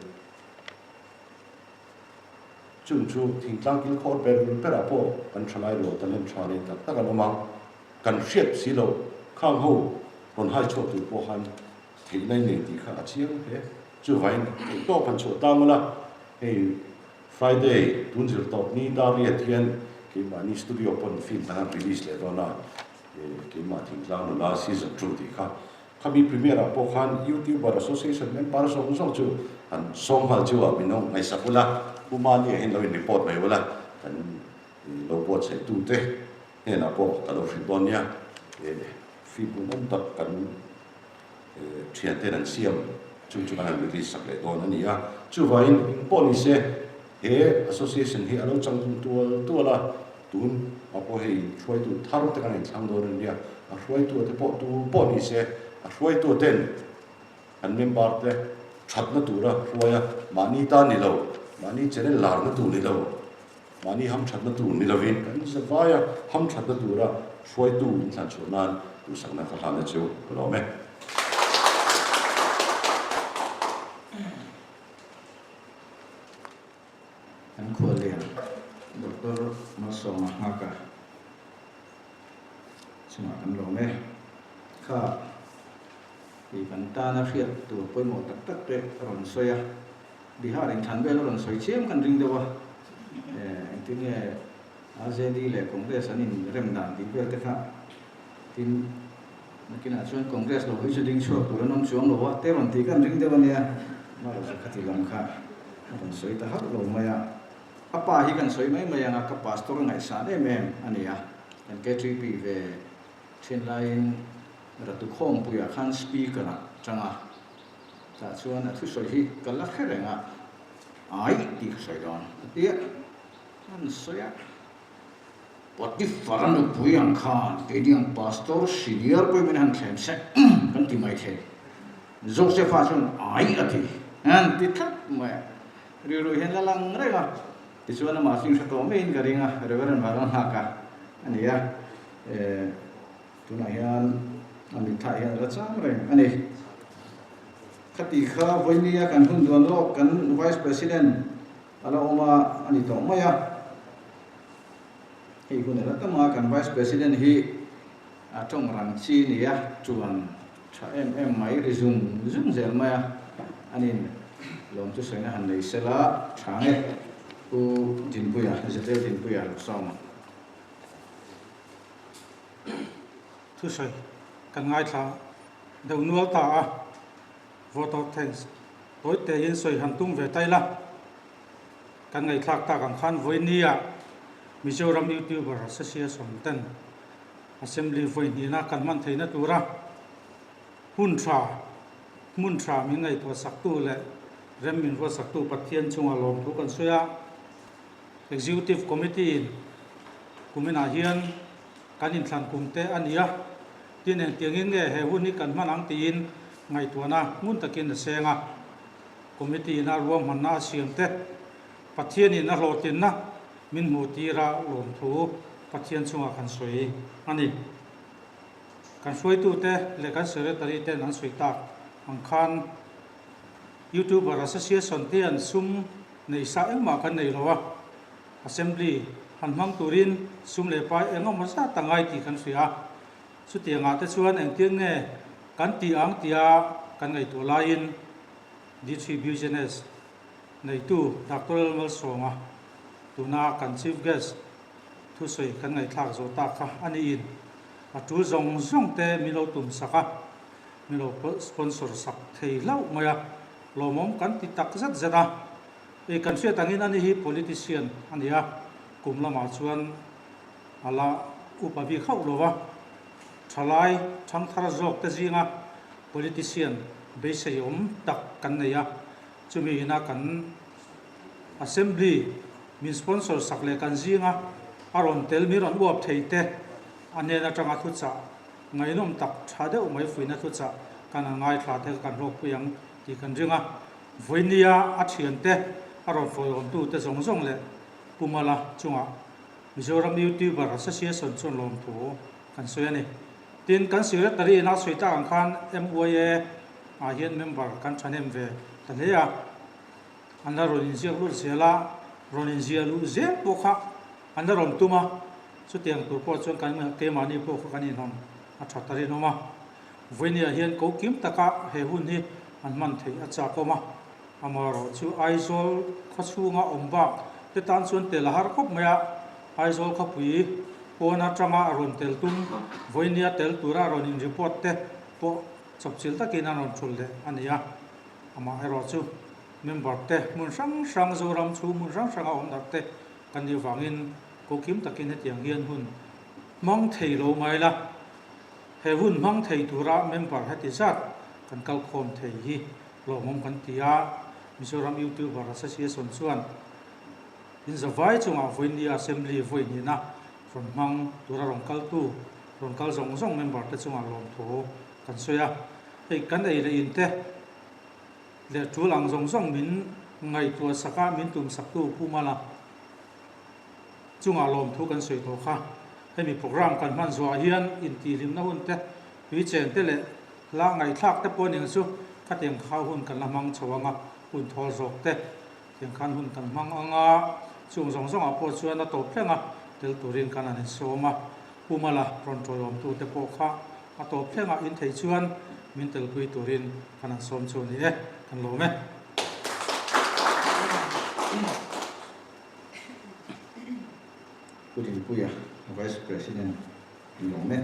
chung chu thing tlang kil khor ber ra po kan thlai lo ta lem thani ta ta kan ma kan riat si lo khang ho ron hai chho tu po han thei nai nei ti kha chiang he chu vai to pan chu ta mala hey Friday tunjil top ni da ri thian ki ma ni studio pon film ta release le dona ki ma thing tlang no last season tru ti kha kami premiere po khan YouTuber Association member song chu an song hal chu a minong ngai sakula kuma ni hen lo report mai wala kan lo bot se tu te he na po ka lo fribonia film non tak kan thian te an siam chung kan release sak le don ani a chu vai policy he association hi alo chang tu la tun apo he try to thar te kan chang do ren dia a try to te po tu policy a try to ten an member te that na tu ra roya mani ta ni lo mani chene lar na tu ni lo mani ham that na tu ni lo vin kan sa vaya ham that na tu ra try to in san chunan tu sang na ka na chu lo me an khua lian Dr. Mizo Mahaka chuma kan lo me kha i kan ta na riat tu poi mo tak te ron soya bihar in than be ron soi chem kan ring dewa tin nge AZD le congress anin rem dan tin be te kha tin nakina chuan congress lo hi chu ding chuak tu ron chuang lo wa te ron ti kan ring dewa nia ma ro khati lam kha ron soi ta hak lo maya apa hi kan soi mai maya nga ka pastor ngai sa de mem ania kan ke tri pi ve thin line ratu khom puya khan speaker na changa ta chuan a thu soi hi kala kherenga ai ti soi don tia an soya poti faran puyang khan ke diang pastor senior poi men han thlem se kan ti mai the Joseph chun ai ati an ti thak ma ri ro hen la lang renga ti chuan ma sing sa to main ka ringa reverend varan ha ka ania tuna hian ani thai hian la chang re ani khati kha voinia kan hun don lo kan vice president ala oma ani to maya hi kun la tama kan vice president hi atong ran chi ni ya chuan tha mai rizum zel maya anin lom chu soina han nei sela thange ku din puya zetel din puya song thu soi kan ngai tha deu nual ta a vote of thanks tối te yin soi han tung ve tai la kan ngai thak ta kan khan voinia Mizoram YouTuber Association ten assembly voinia kan man theina tura mun tra mi ngai to sak tu le rem min ro sak tu pathian chunga lom tu kan soya executive committee kumina hian kan in thlan kumte ania tin en tiangin nge he hun ni kan manang tin ngai tuana ngun takin senga committee na ruam manna siamte pathian in a hlotin na min mutira lom thu pathian chunga kan soi ani kan soi tu te le kan secretary te nan soi tak ang khan YouTuber Association te an sum nei sa elma kan nei lowa assembly han mang turin sum le pai engam masa tangai ti kan suya su tianga te chuan eng tiang nge kan ti ang tia kan ngai to lain distributioners nei tu Dr. Malsonga tuna kan chief guest thu soi kan ngai thak zo ta kha ani in atu zong zong te milo tum saka milo sponsor sak thei lau maya lomom kan ti tak zat zata e kan sia tangin ani hi politician ania kumlama chuan ala upavi khau lova thalai thang thar jok te zinga politician beisayom tak kan neya chumi na kan assembly min sponsor sakle kan zinga aron tel miron uap theite ane na tanga thu cha ngainom tak thade umai fuina thu cha kana ngai thla the kan rok puyang ti kan ringa voinia athiante aron foyom tu te zong zong le pumala chunga Mizoram YouTuber Association chon lom thu kan soyani tin kan secretary na soita ang khan MOA a hian member kan thanem ve taleya anna ronin zia lu zela ronin zia lu ze pokha anna rom tuma chu tiang tu po chon kan ke mani po kan in hon a thatari noma voinia hian ko kim taka he hun hi an man thei a cha koma amaro chu aizol khachunga omba te tan chuan tel har khop maya aizol khapui pona trama aron tel tum voinia tel tura ronin report te po chapchil takin anon thulde ania ama ero chu member te mun sang zoram chu mun sang om dak te kan ni wangin ko kim takin hetiang hian hun mang thei lo mai la he hun mang thei tura member heti zat kan kal khom thei hi lo mom kan tia Mizoram YouTuber Association chuan in zawai chunga voinia assembly voinina from mang tura rong kal tu rong kal zong zong member te chunga lom tho kan soya ei kan ei le in te le chulang zong zong min ngai tua saka min tum sak tu pumala chunga lom thu kan soi tho kha hemi program kan man zwa hian in ti lim na hun te wi chen te le la ngai thak te poning chu khateng khau hun kan lamang chawanga hun thol zok te tiang khan hun kan mang anga chung zong zong a po chuan na to plenga tel turin kan an soma pumala ron tolom tu te po kha a to plenga in thei chuan min tel pui turin kan an som chu ni e kan lo me Putin puya Vice President Ilome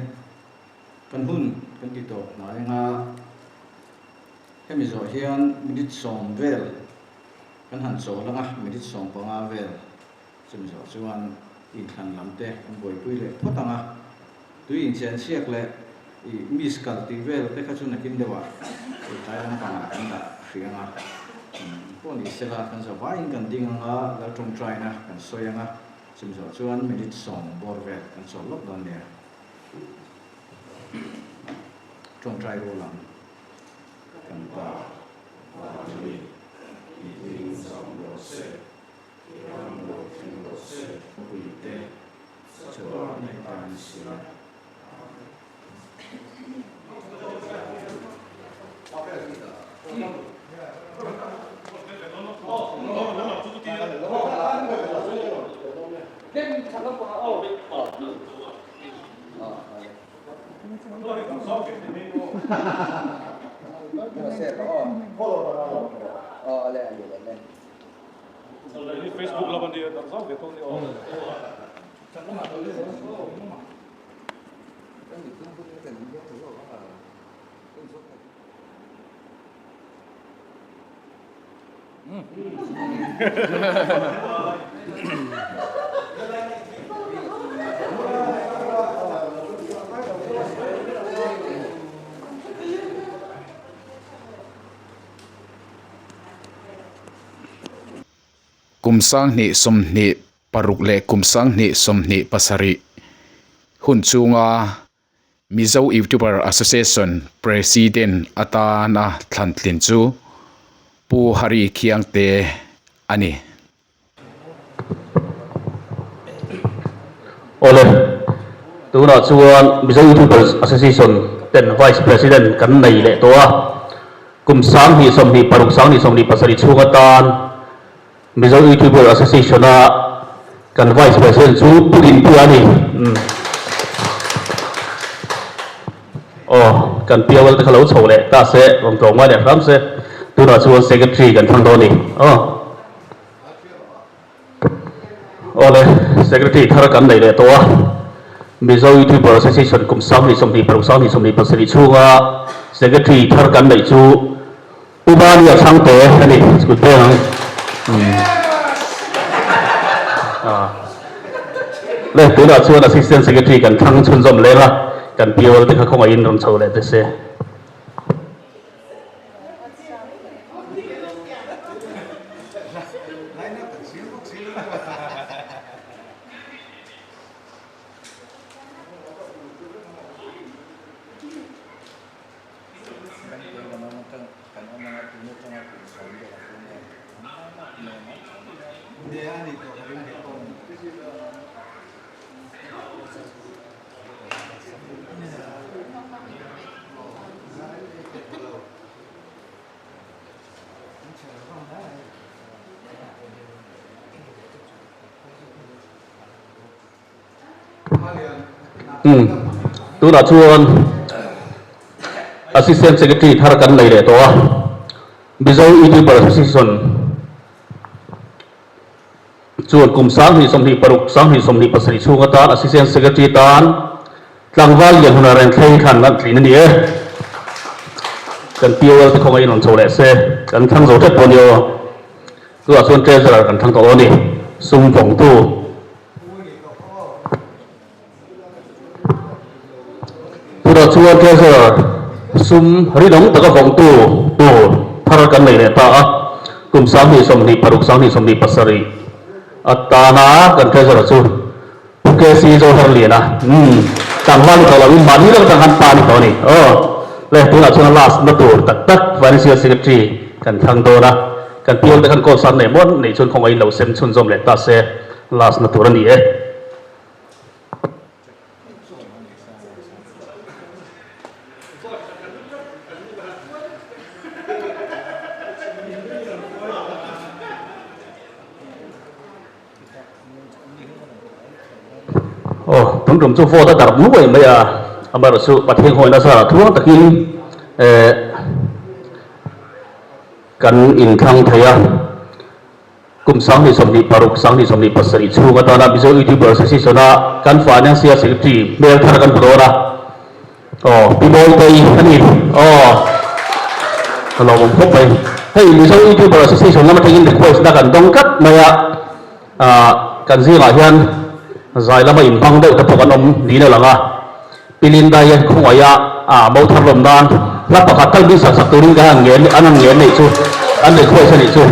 kan hun kan dito na nga hemizo hian minit som vel kan han so langa minit som panga vel chemizo chuan in than lamte kan boi pui le photanga tui in chen siak le I miss kal ti vel te kha chuna kin dewa taiwan panga kan da hrianga ko ni sela kan zo vai kan dinga la tong try na kan soyanga chemizo chuan minit som bor vel kan so lok don ne tong try ro lam kan pa Vawi in som lo se ram lo tin lo se pui te chwa ne kan sia Facebook laban dia tak tahu gitu ni oh kumsang ni som ni paruk le kumsang ni somni pasari hun chunga Mizo YouTuber Association President atana thlantlin chu pu hari khiang te ani ole tuna chuan Mizo YouTubers Association ten Vice President kan nei le to a kum sang hi som ni paruk sang ni som ni pasari chunga tan Mizo YouTuber Association a kan Vice President chu purin pu ani kan piawal ta khalo chho le ta se rom tong ma le ram se tuna chuan secretary kan thang do ni ole secretary thar kan nei le to a Mizo YouTuber Association kum sang ni som ni paruk sang ni som ni pasari chunga secretary thar kan nei chu ubani a chang te ani good day le tuna chuan assistant secretary kan thang chun zom le la kan piawal te kha khong a in rom chho le te se tuna chuan assistant secretary thar kan nei le to a Mizo YouTuber Association chuan kum sang ni som ni paruk sang ni som ni pasari chunga tan assistant secretary tan tlangwal yan huna ren thlei khan nan thlin ani e kan piawal te khong a in ron chho le se kan thang zo thet pon yo tuna chuan treasurer kan thang to ani sum phong tu chuan treasurer sum ri dong ta ka phong tu thar kan nei le ta a kum sang ni som ni paruk sang ni som ni pasari atana kan treasurer chu ke si zo har li na tang wan ko la ma ni la tang han pa ni to ni le tuna chuan last na tur tak tak financial secretary kan thang do na kan piol te kan ko san nei mon nei chun khong ai lo sem chun zom le ta se last na tur ani e tum tum chu vo ta dar mu mai a amar su pathing hoi na sa thuang takin kan in thang thaya kum sang ni som ni paruk sang ni som ni pasari chunga ta na Mizo YouTuber Association a kan financial secretary mel thar kan pura pi boy tai ani hello mong phok pai hey Mizo YouTuber Association na ma thangin request da kan dong kat maya kan zi la hian zai lama in bang deuh te pawh kan awm ni lo lang a pilin dai khung aya mo thar lom dan la pakhat kal bi sak sak turin ka an ngen nei chu an le khoi sa ni chu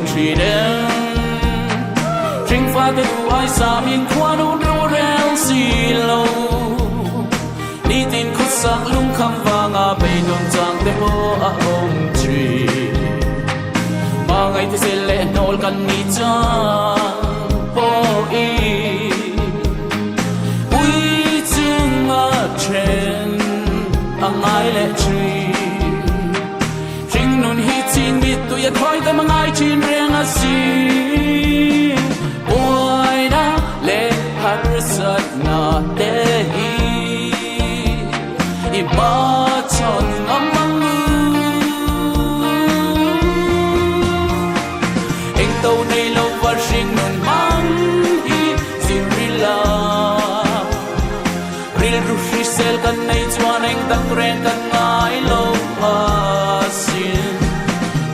treat them Drink pha te tu ai sa min khoa nu ru rel si lo Ni tin khut sak lung kham vanga pe don chang te mo a om tree Ma ngai te se le nol kan ni cha po I Ui chung a chen ang ai le tree Jing nun hi chin bit tu ya thoi ta mangai chin reng a si Oi na le har sat na te hi I ba chon amang Eng tau nei lo va jing nun mang hi sin rila Ril ru shi sel kan nei chuan eng dang ren kan ngai lo sin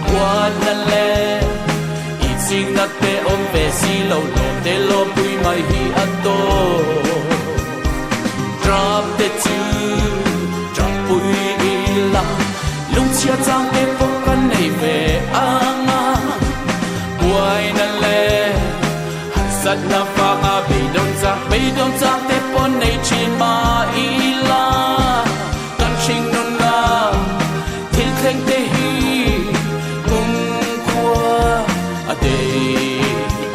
Quad na le I ching na te om ve si lo lo te lo pui mai hi ato Drop te tu Drop pui ila Lung chia chang te po kan nei ve anga Quai na le Sat na fa nga bei don chang te po nei chin ma ila Kan ching nun na Thil khleng te hi Kung khua A te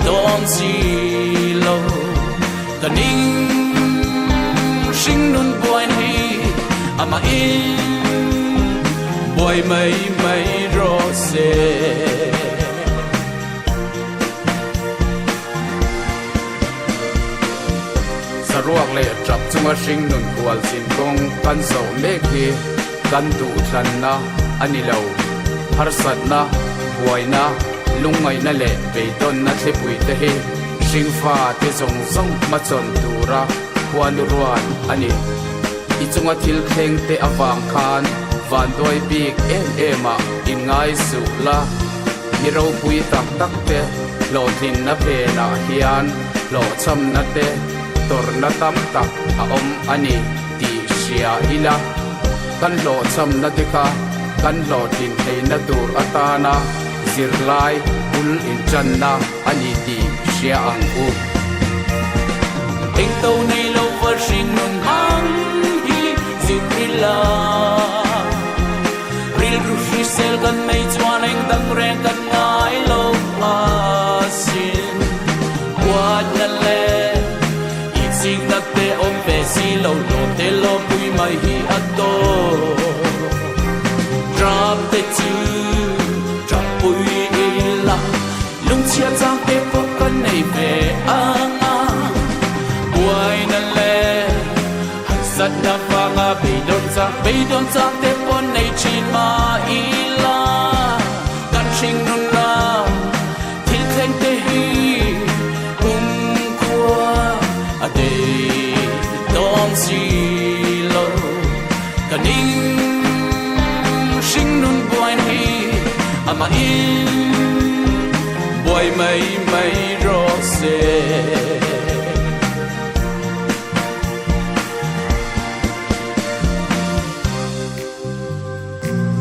Don si lo Kaning Shing nun buain hi Ama in Buai mai ro se Saruak le trap chunga shing nun kual sin kong kan so mek hi kan du than na ani lo har sat na buai na lungai na le pe don na the pui te hi shing fa te zong zong ma chon tura khuan ruan ani I chunga thil thleng te awang khan van doi bik em a in ngai su la mi ro pui tak tak te lo thin na pe na hian lo cham na te tor na tam tak a om ani ti sia ila kan lo cham na te ka kan lo tin thei na tur atana zirlai ul in chan na ani ti sia ang u Eng tau nei lo va jing nun mang hi zirila Ril ru shi sel kan nei chuan eng dang ren kan ngai lo sin Quad na le I ching na te om pe si lo lo te lo pui mai hi ato Drop te tu Drop pui ila Lung chia chang te po kan nei ve anga Buai na le Sat na fa nga bei don chang te po nei chin ma ila Kan ching nun na Thil khleng te hi Kung khua A te Don si lo Kaning Shing nun buain hi Ama in Buai mai ro se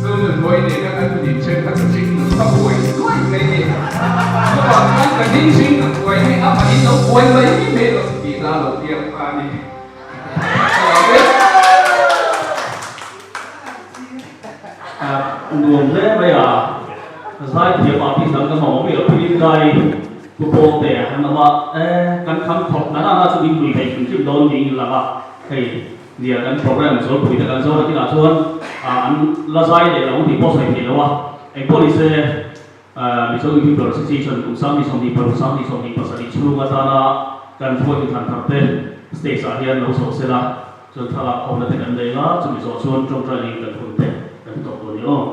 Mình quay để các anh nhìn xem các anh sinh nó quay đuôi cái gì nhưng mà các cái đi sinh nó quay hay áp mà đi nó quay mấy mẹ nó chỉ ra đầu tiên đi Nguồn thế bây giờ sai thì mà khi rằng cái mỏ bây giờ khi cái bộ đề nó mà căn khám thuộc nó sẽ bị người thầy chúng chịu đòn gì là vậy thì giờ cái program số tuổi cái số là cái số anh là sai để làm thì có sai thì đâu à anh police ví dụ như people association cũng sang đi xong đi pasal itu lu kata na kan thôi thì thằng thằng tên stage ở hiện nó số sẽ là cho thằng là không là thế này là chúng mình số xuống trong training kan thôi thế kan tốt rồi đó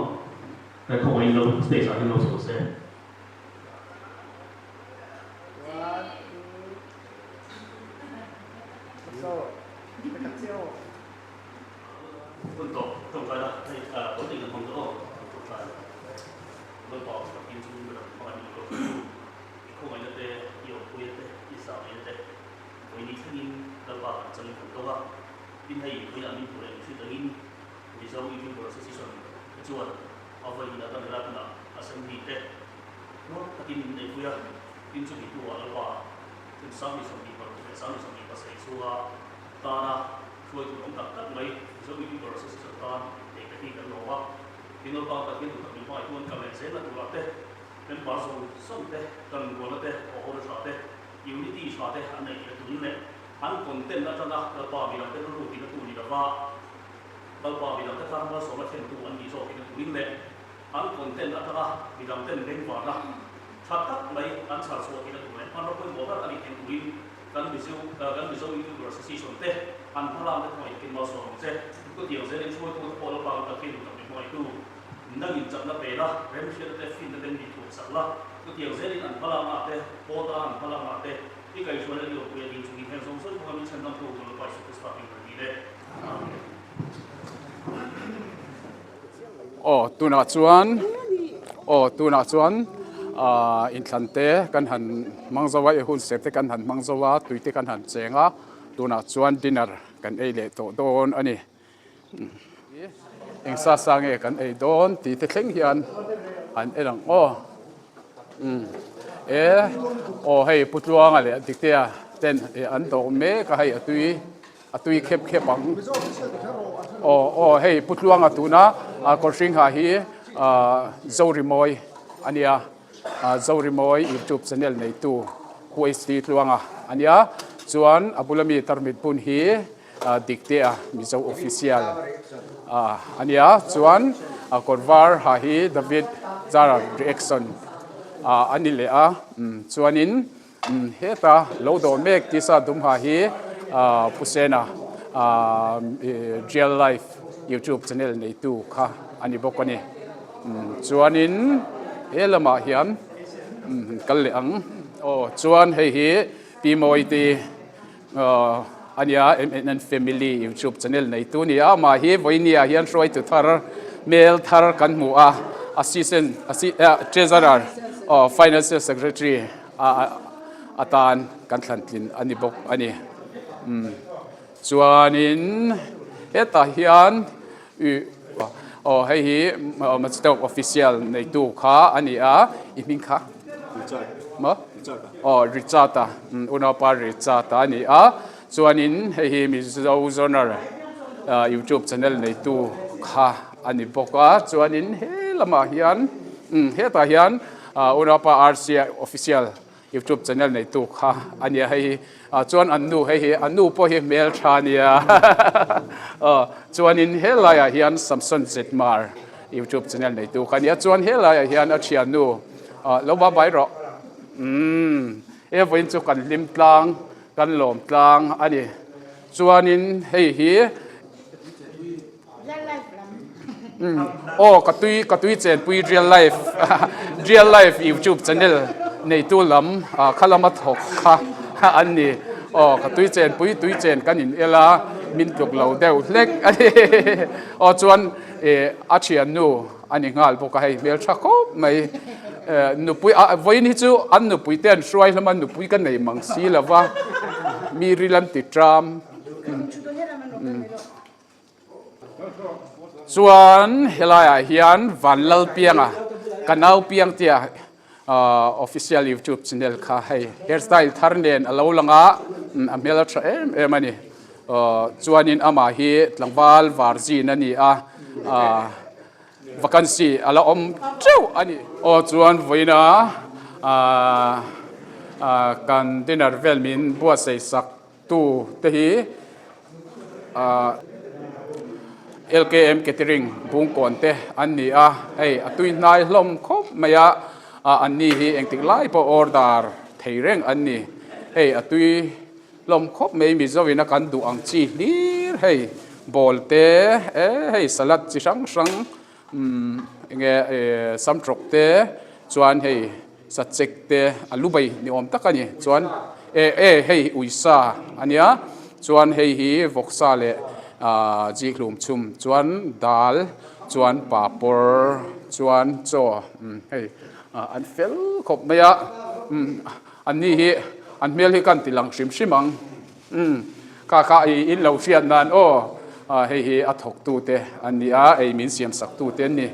kan không ai nó stage ở hiện nó số sẽ untuk trong cái đó thì có tình hình không đó tôi bỏ cái kiến thức của mình vào đi rồi không phải là để hiểu quy để đi sao để với những cái là bảo trong những cái đó tin hay với là những cái sự tự nhiên vì sao những cái process chuẩn chuẩn ở với những cái đó là assembly để nó in nei kuya in chu mi tu alwa in sami sami par sami sami pa sai suwa ta na khoi tu tak tak mai zo mi tu ro sa ta e ka ti kan lo wa in pa ta kin tu mi mai tu ka le se na tu la te kan ba so som te kan go la te o ho sa te unity sa te an nei ki tu ne an content na ta na pa mi la te ru ti na tu ni da wa ba mi la te ta ma so la chen tu an ni so ki tu ne an content na ta mi la te ne wa na thật tất lấy ăn sản xuất thì là tụi mình ăn nó cũng mỗi cái anh tụi gần bị sâu như là sĩ sống tết ăn phá làm cái mọi cái màu sống thế có điều sẽ đến chuối cũng có bao nhiêu cái tụi mình mọi thứ nâng nhìn chậm nó về đó em sẽ để phim để bị thuộc sẵn là có điều sẽ đến ăn phá làm mà thế bố ta ăn phá làm mà thế cái cái chuối là điều quyền chúng mình sống sót không mình chân tâm thuộc rồi phải sự phát triển gì đấy tu na chuan tu na chuan in thlan te kan han mangzawa e hun sep te kan han mangzawa tui te kan han chenga tuna chuan dinner kan ei le to don ani eng sa sang e kan ei don ti te thleng hian an erang hei putluang ale dik te a ten an do me ka hei atui khep ang hei putluang atuna ko ring ha hi zorimoi ania zorimoi YouTube channel nei tu QHD tluanga ania chuan abulami tarmit pun hi dikte a Mizo official ania chuan korvar ha hi David Zara reaction ani le a chuanin heta lo do mek ti sa dum ha hi pusena real life YouTube channel nei tu kha ani bokani chuanin elama hian kal le ang chuan hei hi pi moi ti ania MNN family YouTube channel nei tu ni ma hi voinia hian roi tu thar mail thar kan mu assistant treasurer financial secretary atan kan thlantlin ani bok ani chuanin heta hian hei hi Mizo official nei tu kha ani iming kha ma Richata unapa Richata ani chuanin hei hi Mizo zonal YouTube channel nei tu kha ani boka chuanin he lama hian heta hian unapa RC official YouTube channel nei tu kha ani hei chuan annu hei hi annu po hi mail thania chuanin helaya hian Samson Zetmar YouTube channel nei tu khania chuan helaya hian a thianu loba bai ro voin chu kan lim tlang kan lom tlang ani chuanin hei hi katui chen pui real life YouTube channel nei tu lam khalama thok kha ani katui chen pui tui chen kanin ela min tuk lo deu hlek ani chuan a thian nu ani ngal boka hei mel tha khop mai nu pui voin hi chu an nu pui ten hruai hlama nu pui kan nei mang si lawa mi rilam ti tram chuan helaya hian vanlal pianga kanau piang tia official YouTube channel kha hei hairstyle tharnen alo langa amela tha em ani chuanin ama hi tlangwal varjin ani vacancy ala om cheu ani chuan voina kan dinner velmin bua sei sak tu te hi LKM catering bung konte anni hei atui nai hlom khop maya anni hi engtik lai po order theireng anni hei atui lom khop mei Mizo ina kan du ang chi hlir hei bolte hei salad chi sang nge samtrok te chuan hei sachek te alubai ni om takani chuan hei uisa ania chuan hei hi voksa le ji klum chum chuan dal chuan papor chuan cho hei an fel khop maya anni hi an mel hi kan tilang shimang ka in lo fian nan hei hi athok tu te ania ei min siam sak tu te ni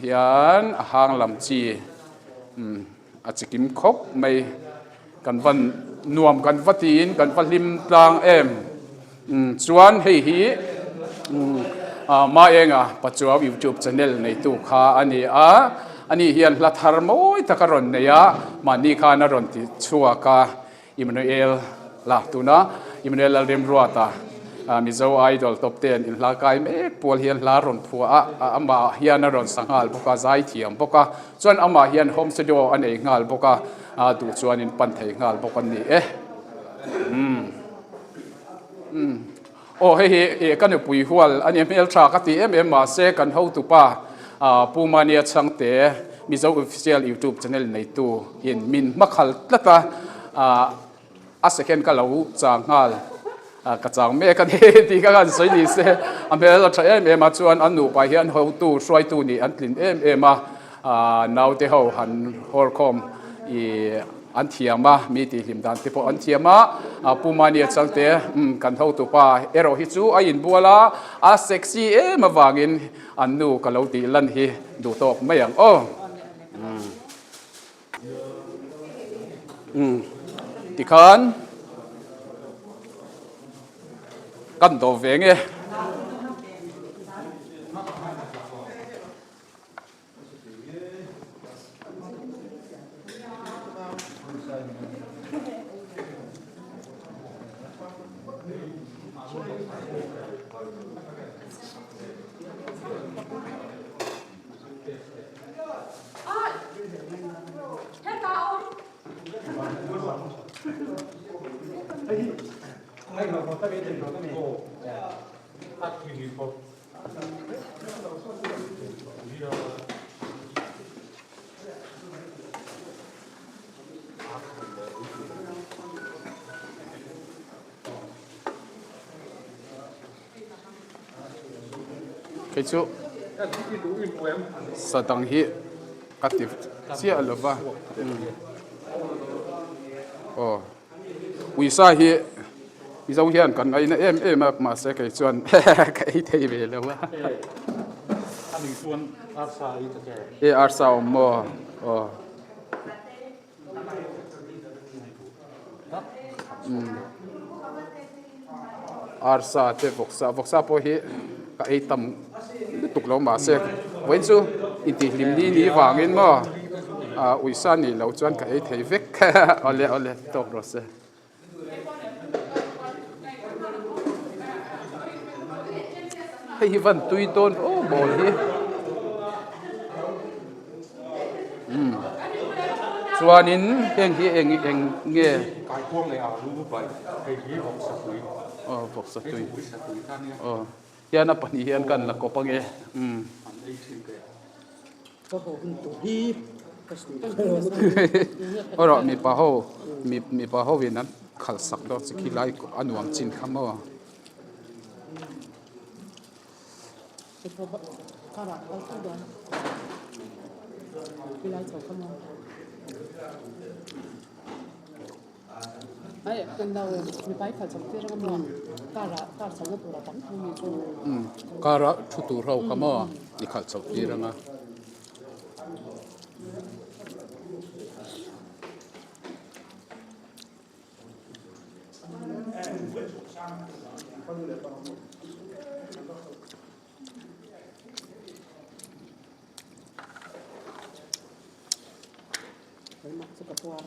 hian a hang lam chi a chikim khop mai kan van nuam kan vatin kan valim tlang em chuan hei hi ma enga pachuaw YouTube channel nei tu kha ani a ani hian la thar moi takaron neya mani kha na ron ti chua ka Emmanuel la tuna Emmanuel rimruata Mizo idol top 10 in la kai me pol hian la ron phua ama hian na ron sangal boka zai thiam boka chuan ama hian home studio anei ngal boka tu chuan in pan thei ngal bokan ni hei kan pui hual ani mel tha ka ti ma se kan ho tu pa pumania changte Mizo official YouTube channel nei tu in min makhal tlata a second ka lo changal ka chang me kan he ti ka kan soi ni se amel tha ma chuan anu pa hian ho tu soi tu ni an tlin ma now te ho han horkom I an thiama mi ti hlim dan te po an thiama pumania changte kan ho tu pa ero hi chu a in buala a sexy ma wangin an nu ka lo ti lan hi du tok mayang ti khan kan do venge cái chỗ sa tang hi katif sia lova ui sa hi Mizo hian kan ai na em ma se kai chuan kai thei ve lo wa ani chuan arsa I ta ke arsa mo arsa te voksa po hi ka ai tam tuk lo ma se wen chu inti hlim ni wangin mo ui sa ni lo chuan ka ai thei vek ole tok ro se hei van tui ton bol hi chuanin heng hi eng nge kai kuang le a lu bai hei hi hok sa tui vok sa tui sa tui ta ne hian a pani hian kan la kopange an ei thin keก็โหนตัวฮีก็สุดora mi pa ho win an khal sak do chi lai anuam chin khamo ข้าวเราต้องเดินเวลาเขาเข้ามาไอ้เป็นเรามีไปขัดสังเกตกันว่าตาสังเกตตัวเราตั้งมีจูkara thutu rau khamo ni khal chau ti ranga suka tua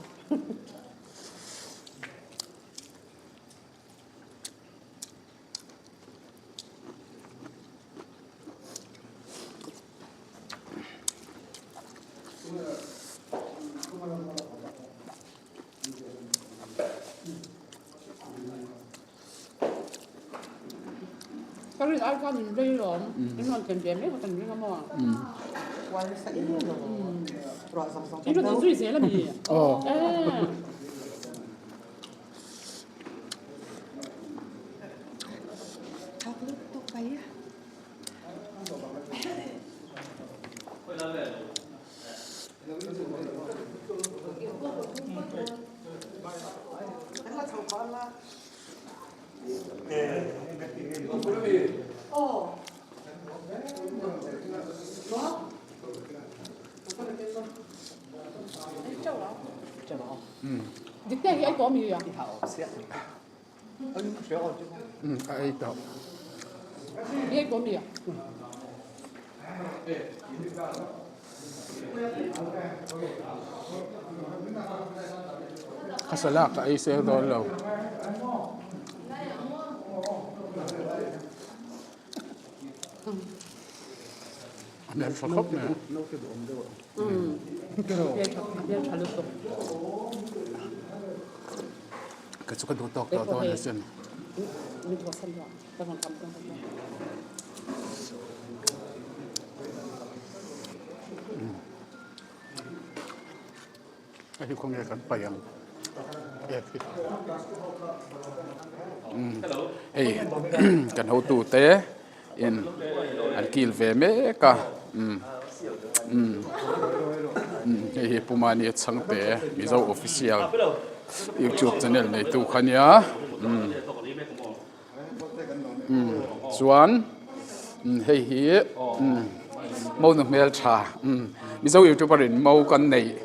Kali ai kan đây rồi, nhưng mà tiền tiền đấy có tiền không mà. Quay sẽ ít rồi. Rồi xong. Ý là tiền duy sẽ là gì? Học lớp tốt váy à? Anh là chồng con là Đó. Dịch tiếng anh có mì à? Ai đó Đi anh có mì à? kasala ka ai se do lo Anh phải khóc nè. Bien chaluto. Cái chỗ cái đồ tóc đó đó là gì? Mình có sẵn rồi. Ta còn cầm con rồi. Ai không nghe cảnh bày ăn. Hey, cảnh hậu tụ tế in anh kil về mẹ cả. Hey, pumani sang tế Mizo official YouTube channel này tu khania. Chuan hey hi mau no mel tha Mizo YouTuber in mau kan nei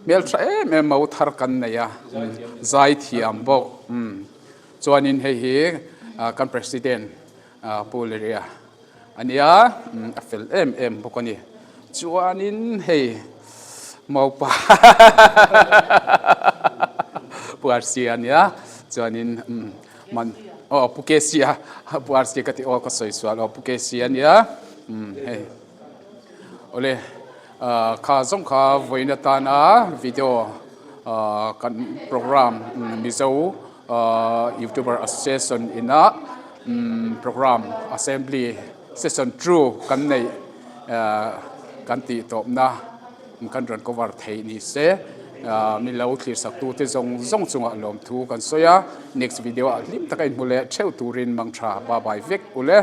mel tha me mau thar kan nei ya zai thiam bok chuan in hey hi kan president Poleria ania afel em bokani chuan in hey mau pa puarsian ya chuan in man pukesia puarsia kati o ka soi swal pukesian ya hey ole kha zong kha voina tana video kan program Mizo YouTuber association ina program assembly session true kan nei kan ti top na kan ron cover thei ni se mi lo clear sak tu te zong chunga lom thu kan soya next video lim takai mule cheu turin mangtha ba bai vek ule